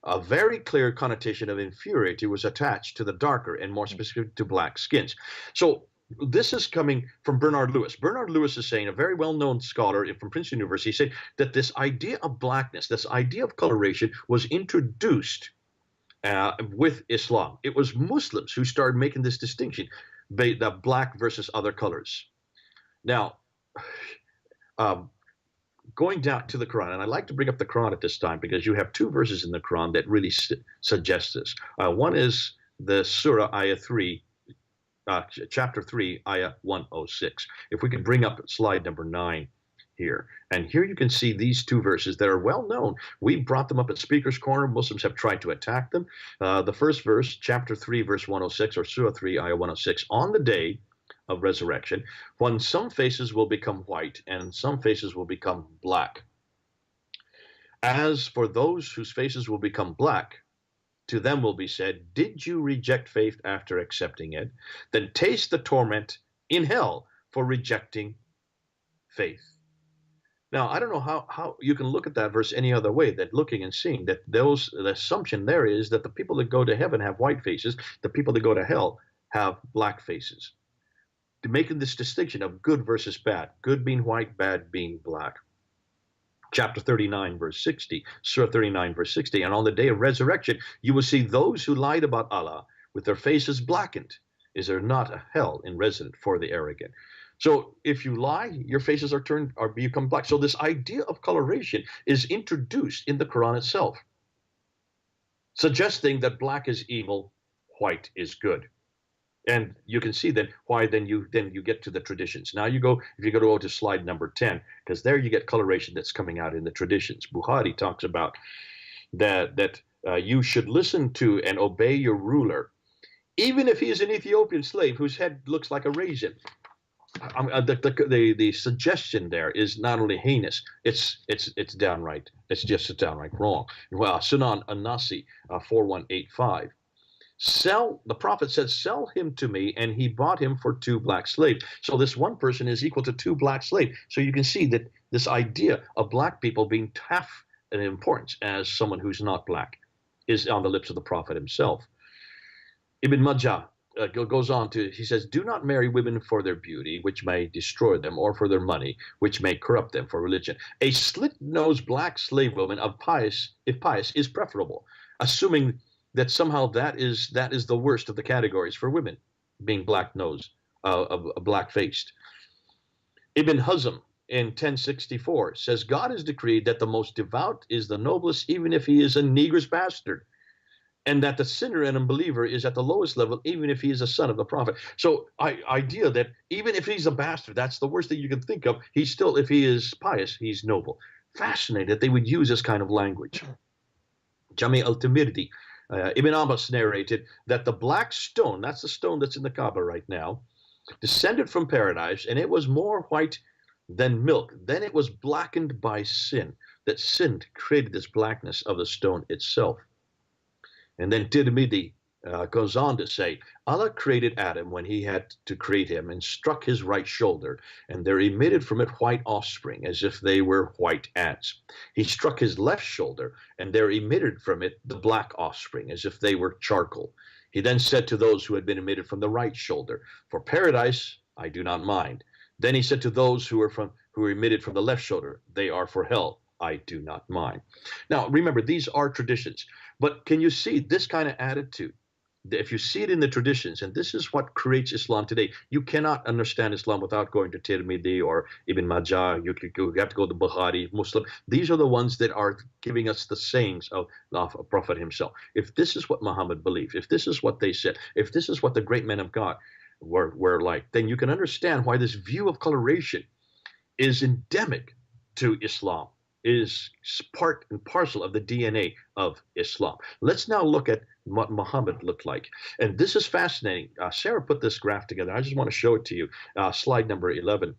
A very clear connotation of inferiority was attached to the darker and more specific to black skins. So this is coming from Bernard Lewis. Bernard Lewis is saying, a very well-known scholar from Princeton University, said that this idea of blackness, this idea of coloration, was introduced with Islam. It was Muslims who started making this distinction, the black versus other colors. Now, going down to the Quran, and I like to bring up the Quran at this time because you have two verses in the Quran that really suggest this. One is the Surah Ayah 3, chapter 3, Ayah 106. If we could bring up slide number 9 here. And here you can see these two verses that are well known. We brought them up at Speaker's Corner. Muslims have tried to attack them. The first verse, chapter 3, verse 106, or Surah 3, Ayah 106, on the day of resurrection, when some faces will become white and some faces will become black. As for those whose faces will become black, to them will be said, did you reject faith after accepting it? Then taste the torment in hell for rejecting faith. Now, I don't know how you can look at that verse any other way than looking and seeing that the assumption there is that the people that go to heaven have white faces, the people that go to hell have black faces. Making this distinction of good versus bad, good being white, bad being black. Chapter 39, verse 60, Surah 39, verse 60, and on the day of resurrection, you will see those who lied about Allah with their faces blackened. Is there not a hell in resident for the arrogant? So if you lie, your faces are turned or become black. So this idea of coloration is introduced in the Quran itself, suggesting that black is evil, white is good. And you can see then why then you get to the traditions. Now if you go to slide number 10, because there you get coloration that's coming out in the traditions. Bukhari talks about that you should listen to and obey your ruler, even if he is an Ethiopian slave whose head looks like a raisin. The suggestion there is not only heinous, it's downright, it's just downright wrong. Well, Sunan An-Nasi 4185. The prophet said, sell him to me, and he bought him for 2 black slaves. So this one person is equal to 2 black slaves. So you can see that this idea of black people being half an importance as someone who's not black is on the lips of the prophet himself. Ibn Majah goes on he says, do not marry women for their beauty, which may destroy them, or for their money, which may corrupt them for religion. A slit-nosed black slave woman if pious, is preferable, assuming that somehow that is the worst of the categories for women, being black-nosed, black-faced. Ibn Hazm in 1064 says, God has decreed that the most devout is the noblest, even if he is a negress bastard, and that the sinner and unbeliever is at the lowest level, even if he is a son of the prophet. So idea that even if he's a bastard, that's the worst thing you can think of, he's still, if he is pious, he's noble. Fascinating that they would use this kind of language. Jami al-Timirdi, Ibn Abbas narrated that the black stone, that's the stone that's in the Kaaba right now, descended from paradise, and it was more white than milk. Then it was blackened by sin, that sin created this blackness of the stone itself. And then Tirmidhi goes on to say, Allah created Adam when he had to create him and struck his right shoulder, and there emitted from it white offspring, as if they were white ants. He struck his left shoulder, and there emitted from it the black offspring, as if they were charcoal. He then said to those who had been emitted from the right shoulder, for paradise I do not mind. Then he said to those who were emitted from the left shoulder, they are for hell, I do not mind. Now remember, these are traditions, but can you see this kind of attitude? If you see it in the traditions, and this is what creates Islam today, you cannot understand Islam without going to Tirmidhi or Ibn Majah. You have to go to Bukhari, Muslim. These are the ones that are giving us the sayings of the Prophet himself. If this is what Muhammad believed, if this is what they said, if this is what the great men of God were like, then you can understand why this view of coloration is endemic to Islam, is part and parcel of the DNA of Islam. Let's now look at what Muhammad looked like. And this is fascinating. Sarah put this graph together. I just want to show it to you. Slide number 11.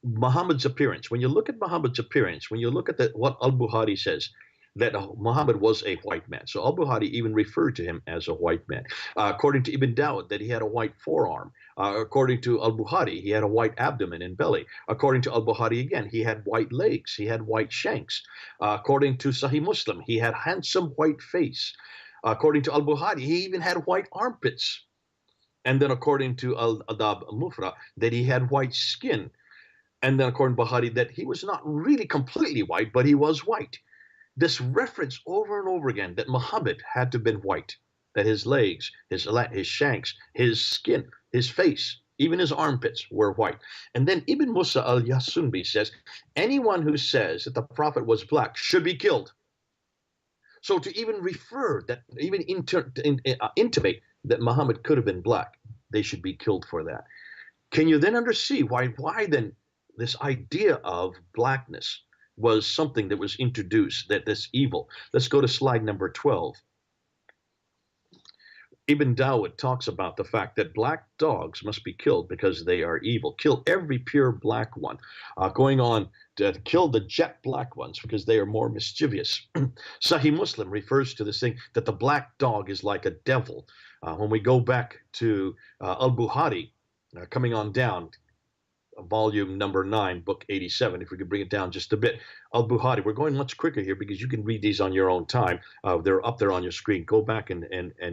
Muhammad's appearance. When you look at Muhammad's appearance, when you look at what Al-Bukhari says, that Muhammad was a white man. So Al-Bukhari even referred to him as a white man. According to Ibn Dawud, that he had a white forearm. According to Al-Bukhari, he had a white abdomen and belly. According to Al-Bukhari again, he had white legs. He had white shanks. According to Sahih Muslim, he had handsome white face. According to Al-Bukhari, he even had white armpits. And then according to Al-Adab al-Mufra, that he had white skin. And then according to Bukhari, that he was not really completely white, but he was white. This reference over and over again that Muhammad had to have been white, that his legs, his shanks, his skin, his face Even his armpits were white. And then Ibn Musa al-Yasunbi says, anyone who says that the Prophet was black should be killed. So to even refer that, even intimate that Muhammad could have been black, they should be killed for that. Can you then understand why then this idea of blackness was something that was introduced, that this evil? Let's go to slide number 12. Ibn Dawud talks about the fact that black dogs must be killed because they are evil. Kill every pure black one. Going on to kill the jet black ones because they are more mischievous. Sahih Muslim refers to this thing that the black dog is like a devil. When we go back to Al-Bukhari, coming on down, volume number 9, book 87, if we could bring it down just a bit. Al-Bukhari, we're going much quicker here because you can read these on your own time. They're up there on your screen. Go back and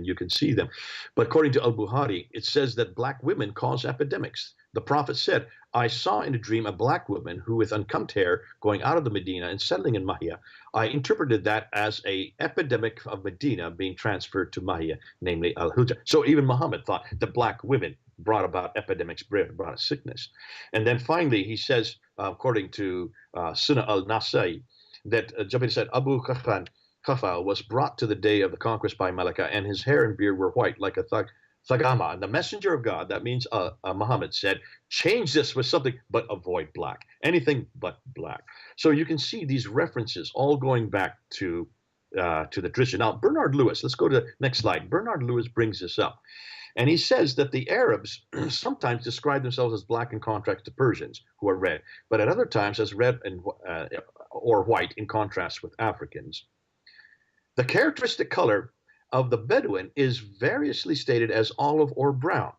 you can see them. But according to Al-Bukhari, it says that black women cause epidemics. The Prophet said, I saw in a dream a black woman who with unkempt hair going out of the Medina and settling in Mahia. I interpreted that as a epidemic of Medina being transferred to Mahia, namely Al-Hujra. So even Muhammad thought that black women brought about epidemics, brought a sickness. And then finally, he says, according to Sunnah al-Nasai, that Jabir said, Abu Khafa was brought to the day of the conquest by Malika, and his hair and beard were white like a thagama. And the messenger of God, that means Muhammad, said, change this with something, but avoid black. Anything but black. So you can see these references all going back to the tradition. Now, Bernard Lewis, let's go to the next slide. Bernard Lewis brings this up. And he says that the Arabs sometimes describe themselves as black in contrast to Persians, who are red, but at other times as red or white in contrast with Africans. The characteristic color of the Bedouin is variously stated as olive or brown.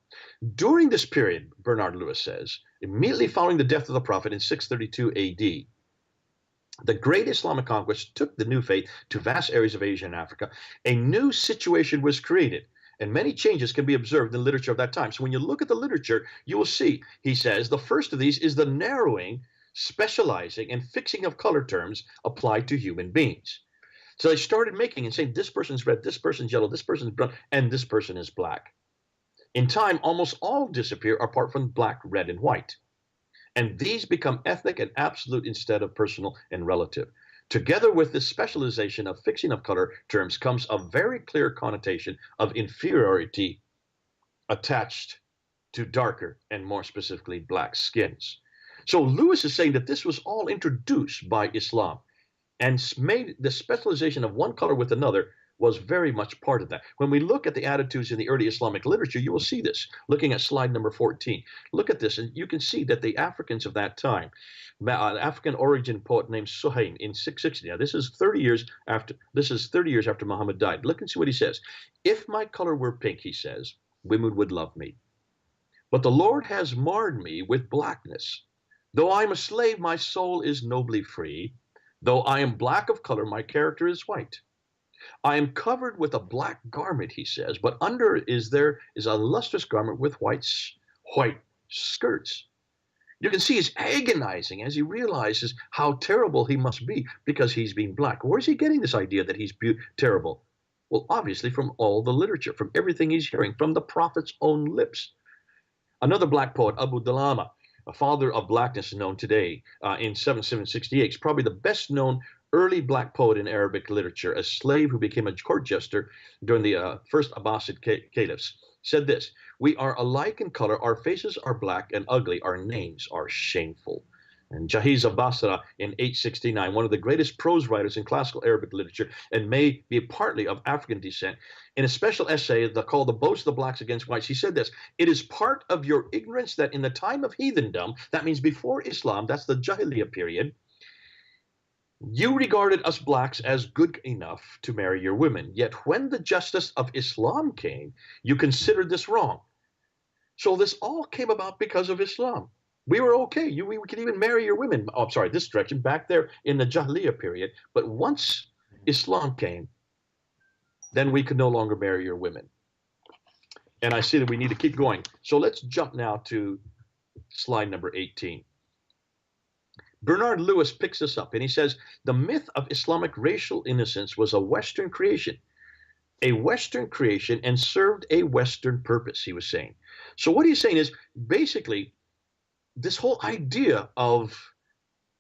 During this period, Bernard Lewis says, immediately following the death of the Prophet in 632 AD, the great Islamic conquest took the new faith to vast areas of Asia and Africa. A new situation was created. And many changes can be observed in the literature of that time. So when you look at the literature, you will see, he says, the first of these is the narrowing, specializing, and fixing of color terms applied to human beings. So they started making and saying, this person's red, this person's yellow, this person's brown, and this person is black. In time, almost all disappear apart from black, red, and white. And these become ethnic and absolute instead of personal and relative. Together with this specialization of fixing of color terms comes a very clear connotation of inferiority attached to darker and more specifically black skins. So Lewis is saying that this was all introduced by Islam and made the specialization of one color with another was very much part of that. When we look at the attitudes in the early Islamic literature, you will see this. Looking at slide number 14, look at this, and you can see that the Africans of that time, an African origin poet named Suhaim in 660. Now, this is 30 years after Muhammad died. Look and see what he says. If my color were pink, he says, women would love me. But the Lord has marred me with blackness. Though I am a slave, my soul is nobly free. Though I am black of color, my character is white. I am covered with a black garment, he says, but under is a lustrous garment with white skirts. You can see he's agonizing as he realizes how terrible he must be because he's been black. Where's he getting this idea that he's terrible? Well, obviously from all the literature, from everything he's hearing, from the Prophet's own lips. Another black poet, Abu Dalama, a father of blackness known today in 768, is probably the best known early black poet in Arabic literature, a slave who became a court jester during the first Abbasid caliphs, said this: we are alike in color, our faces are black and ugly, our names are shameful. And Jahiz of Basra in 869, one of the greatest prose writers in classical Arabic literature and may be partly of African descent, in a special essay called The Boast of the Blacks Against Whites, he said this: it is part of your ignorance that in the time of heathendom, that means before Islam, that's the Jahiliyyah period, you regarded us blacks as good enough to marry your women. Yet when the justice of Islam came, you considered this wrong. So this all came about because of Islam. We were okay. We could even marry your women. Oh, I'm sorry, this direction, back there in the Jahiliyyah period. But once Islam came, then we could no longer marry your women. And I see that we need to keep going. So let's jump now to slide number 18. Bernard Lewis picks this up and he says, the myth of Islamic racial innocence was a Western creation. a Western creation and served a Western purpose, he was saying. So what he's saying is basically this whole idea of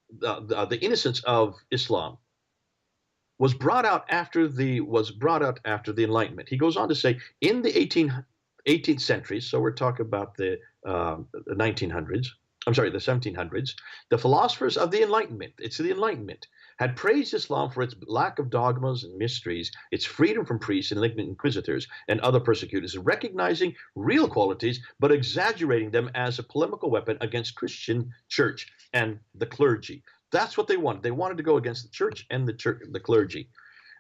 the innocence of Islam was brought out after the Enlightenment. He goes on to say in the 18th century, so we're talking about the 1900s, I'm sorry, the 1700s, the philosophers of the Enlightenment, it's the Enlightenment, had praised Islam for its lack of dogmas and mysteries, its freedom from priests and malignant inquisitors and other persecutors, recognizing real qualities but exaggerating them as a polemical weapon against Christian church and the clergy. That's what they wanted. They wanted to go against the church and the clergy.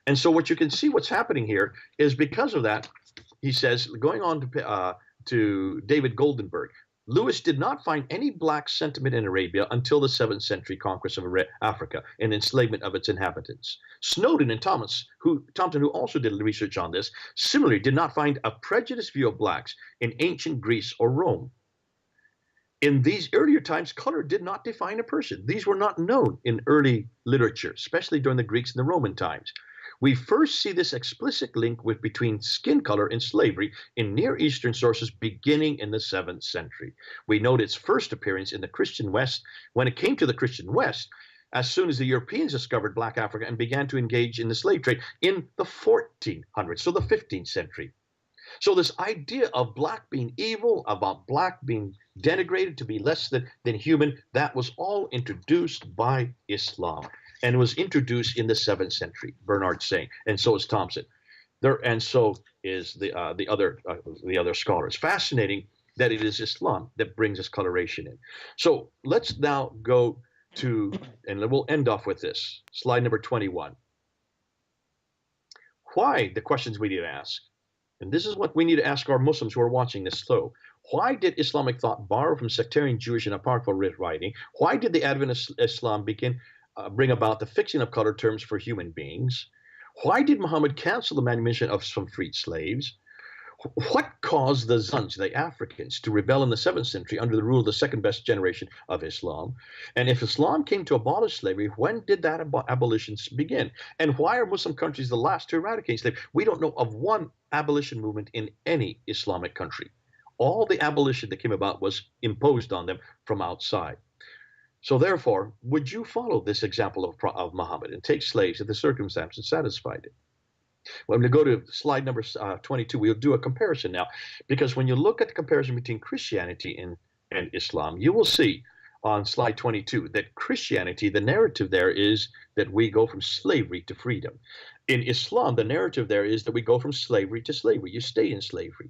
And so what you can see what's happening here is because of that, he says, going on to David Goldenberg, Lewis did not find any black sentiment in Arabia until the 7th century conquest of Africa and enslavement of its inhabitants. Snowden and Thompson, who also did research on this, similarly did not find a prejudiced view of blacks in ancient Greece or Rome. In these earlier times, color did not define a person. These were not known in early literature, especially during the Greeks and the Roman times. We first see this explicit link between skin color and slavery in Near Eastern sources beginning in the 7th century. We note its first appearance in the Christian West. When it came to the Christian West, as soon as the Europeans discovered Black Africa and began to engage in the slave trade in the 1400s, so the 15th century. So this idea of black being evil, about black being denigrated to be less than human, that was all introduced by Islam. And was introduced in the 7th century, Bernard's saying, and so is Thompson. And so is the other scholars. Fascinating that it is Islam that brings this coloration in. So let's now go to, and we'll end off with this, slide number 21. Why? The questions we need to ask. And this is what we need to ask our Muslims who are watching this show. Why did Islamic thought borrow from sectarian Jewish and apocryphal writing? Why did the advent of Islam bring about the fixing of color terms for human beings? Why did Muhammad cancel the manumission of some freed slaves? What caused the Zanj, the Africans, to rebel in the 7th century under the rule of the second best generation of Islam? And if Islam came to abolish slavery, when did that abolition begin? And why are Muslim countries the last to eradicate slavery? We don't know of one abolition movement in any Islamic country. All the abolition that came about was imposed on them from outside. So therefore, would you follow this example of Muhammad and take slaves if the circumstances satisfied it? When we go to slide number 22, we'll do a comparison now, because when you look at the comparison between Christianity and Islam, you will see on slide 22 that Christianity, the narrative there is that we go from slavery to freedom. In Islam, the narrative there is that we go from slavery to slavery. You stay in slavery.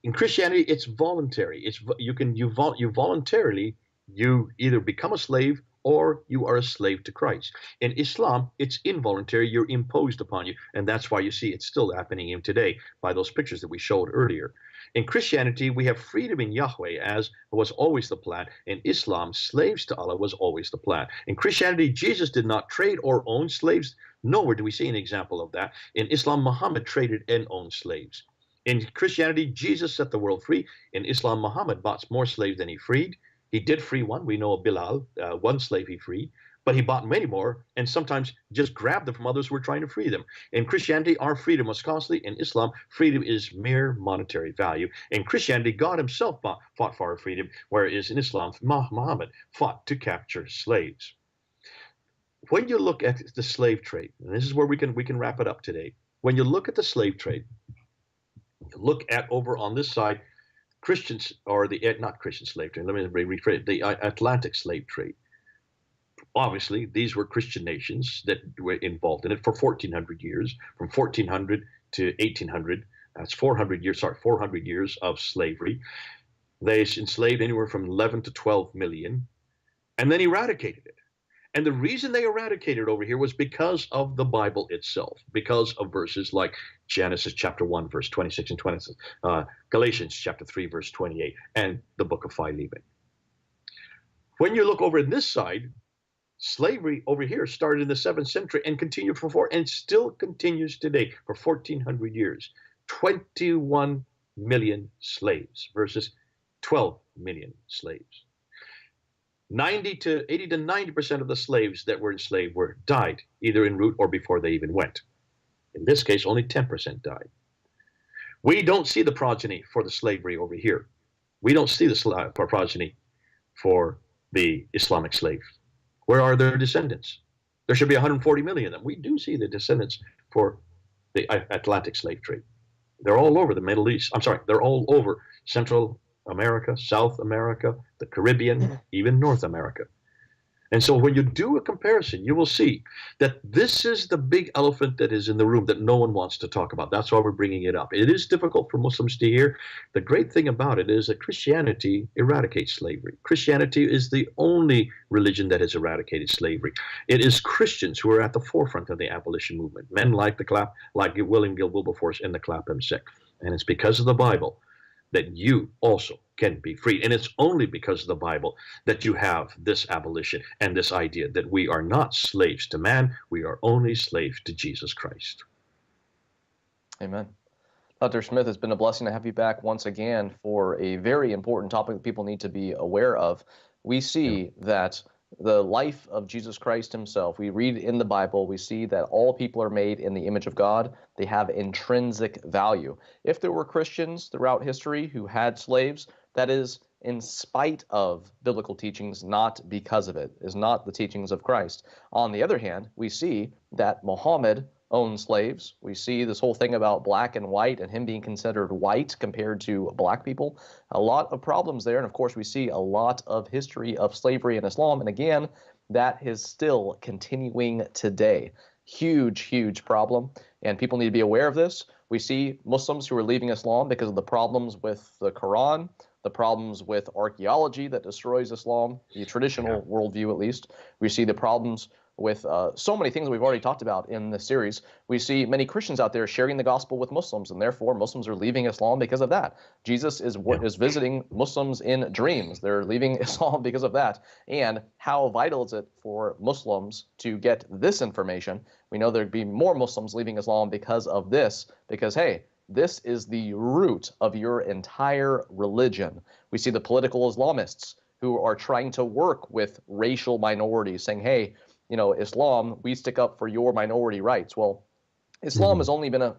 In Christianity, it's voluntary. You voluntarily. You either become a slave or you are a slave to Christ. In Islam, it's involuntary. You're imposed upon you. And that's why you see it's still happening even today by those pictures that we showed earlier. In Christianity, we have freedom in Yahweh, as was always the plan. In Islam, slaves to Allah was always the plan. In Christianity, Jesus did not trade or own slaves. Nowhere do we see an example of that. In Islam, Muhammad traded and owned slaves. In Christianity, Jesus set the world free. In Islam, Muhammad bought more slaves than he freed. He did free one. We know of Bilal, one slave he freed, but he bought many more and sometimes just grabbed them from others who were trying to free them. In Christianity, our freedom was costly. In Islam, freedom is mere monetary value. In Christianity, God himself fought for our freedom, whereas in Islam, Muhammad fought to capture slaves. When you look at the slave trade, and this is where we can wrap it up today. When you look at the slave trade, look at over on this side, Christians, or not Christian slave trade, let me rephrase, the Atlantic slave trade. Obviously, these were Christian nations that were involved in it for 1,400 years, from 1,400 to 1,800. That's 400 years of slavery. They enslaved anywhere from 11 to 12 million, and then eradicated it. And the reason they eradicated over here was because of the Bible itself, because of verses like Genesis chapter 1, verse 26 and 27, Galatians chapter 3, verse 28, and the book of Philemon. When you look over in this side, slavery over here started in the 7th century and continued and still continues today for 1,400 years. 21 million slaves versus 12 million slaves. 80 to 90% of the slaves that were enslaved died either en route or before they even went. In this case, only 10% died. We don't see the progeny for the slavery over here. We don't see the progeny for the Islamic slaves. Where are their descendants? There should be 140 million of them. We do see the descendants for the Atlantic slave trade. They're all over the Middle East. I'm sorry, they're all over Central America, South America, the Caribbean, even North America. And so when you do a comparison, you will see that this is the big elephant that is in the room that no one wants to talk about. That's why we're bringing it up. It is difficult for Muslims to hear. The great thing about it is that Christianity eradicates slavery. Christianity is the only religion that has eradicated slavery. It is Christians who are at the forefront of the abolition movement. Men like William Gill Wilberforce and the Clapham sect. And it's because of the Bible that you also can be freed. And it's only because of the Bible that you have this abolition and this idea that we are not slaves to man, we are only slaves to Jesus Christ. Amen. Dr. Smith, it's been a blessing to have you back once again for a very important topic that people need to be aware of. We see that the life of Jesus Christ himself, we read in the Bible, we see that all people are made in the image of God. They have intrinsic value. If there were Christians throughout history who had slaves, that is in spite of biblical teachings, not because of it, is not the teachings of Christ. On the other hand, we see that Muhammad owned slaves. We see this whole thing about black and white and him being considered white compared to black people. A lot of problems there. And of course, we see a lot of history of slavery in Islam. And again, that is still continuing today. Huge, huge problem. And people need to be aware of this. We see Muslims who are leaving Islam because of the problems with the Quran, the problems with archaeology that destroys Islam, the traditional worldview at least. We see the problems with so many things we've already talked about in this series. We see many Christians out there sharing the gospel with Muslims, and therefore Muslims are leaving Islam because of that. Jesus is visiting Muslims in dreams. They're leaving Islam because of that. And how vital is it for Muslims to get this information? We know there'd be more Muslims leaving Islam because of this, because, hey, this is the root of your entire religion. We see the political Islamists who are trying to work with racial minorities, saying, hey, you know, Islam, we stick up for your minority rights. Well, Islam has only been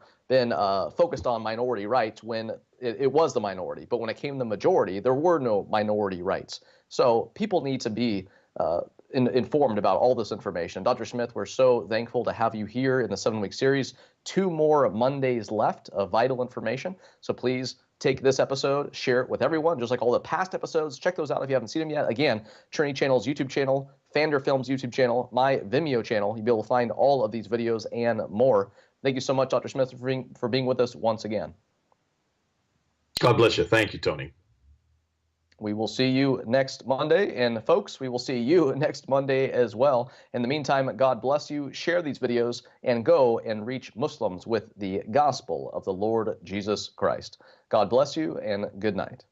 focused on minority rights when it was the minority. But when it came to the majority, there were no minority rights. So people need to be informed about all this information. Dr. Smith, we're so thankful to have you here in the 7-week series. 2 more Mondays left of vital information. So please take this episode, share it with everyone, just like all the past episodes. Check those out if you haven't seen them yet. Again, Trinity Channel's YouTube channel, Fander Films YouTube channel, my Vimeo channel. You'll be able to find all of these videos and more. Thank you so much, Dr. Smith, for being with us once again. God bless you. Thank you, Tony. We will see you next Monday. And folks, we will see you next Monday as well. In the meantime, God bless you. Share these videos and go and reach Muslims with the gospel of the Lord Jesus Christ. God bless you and good night.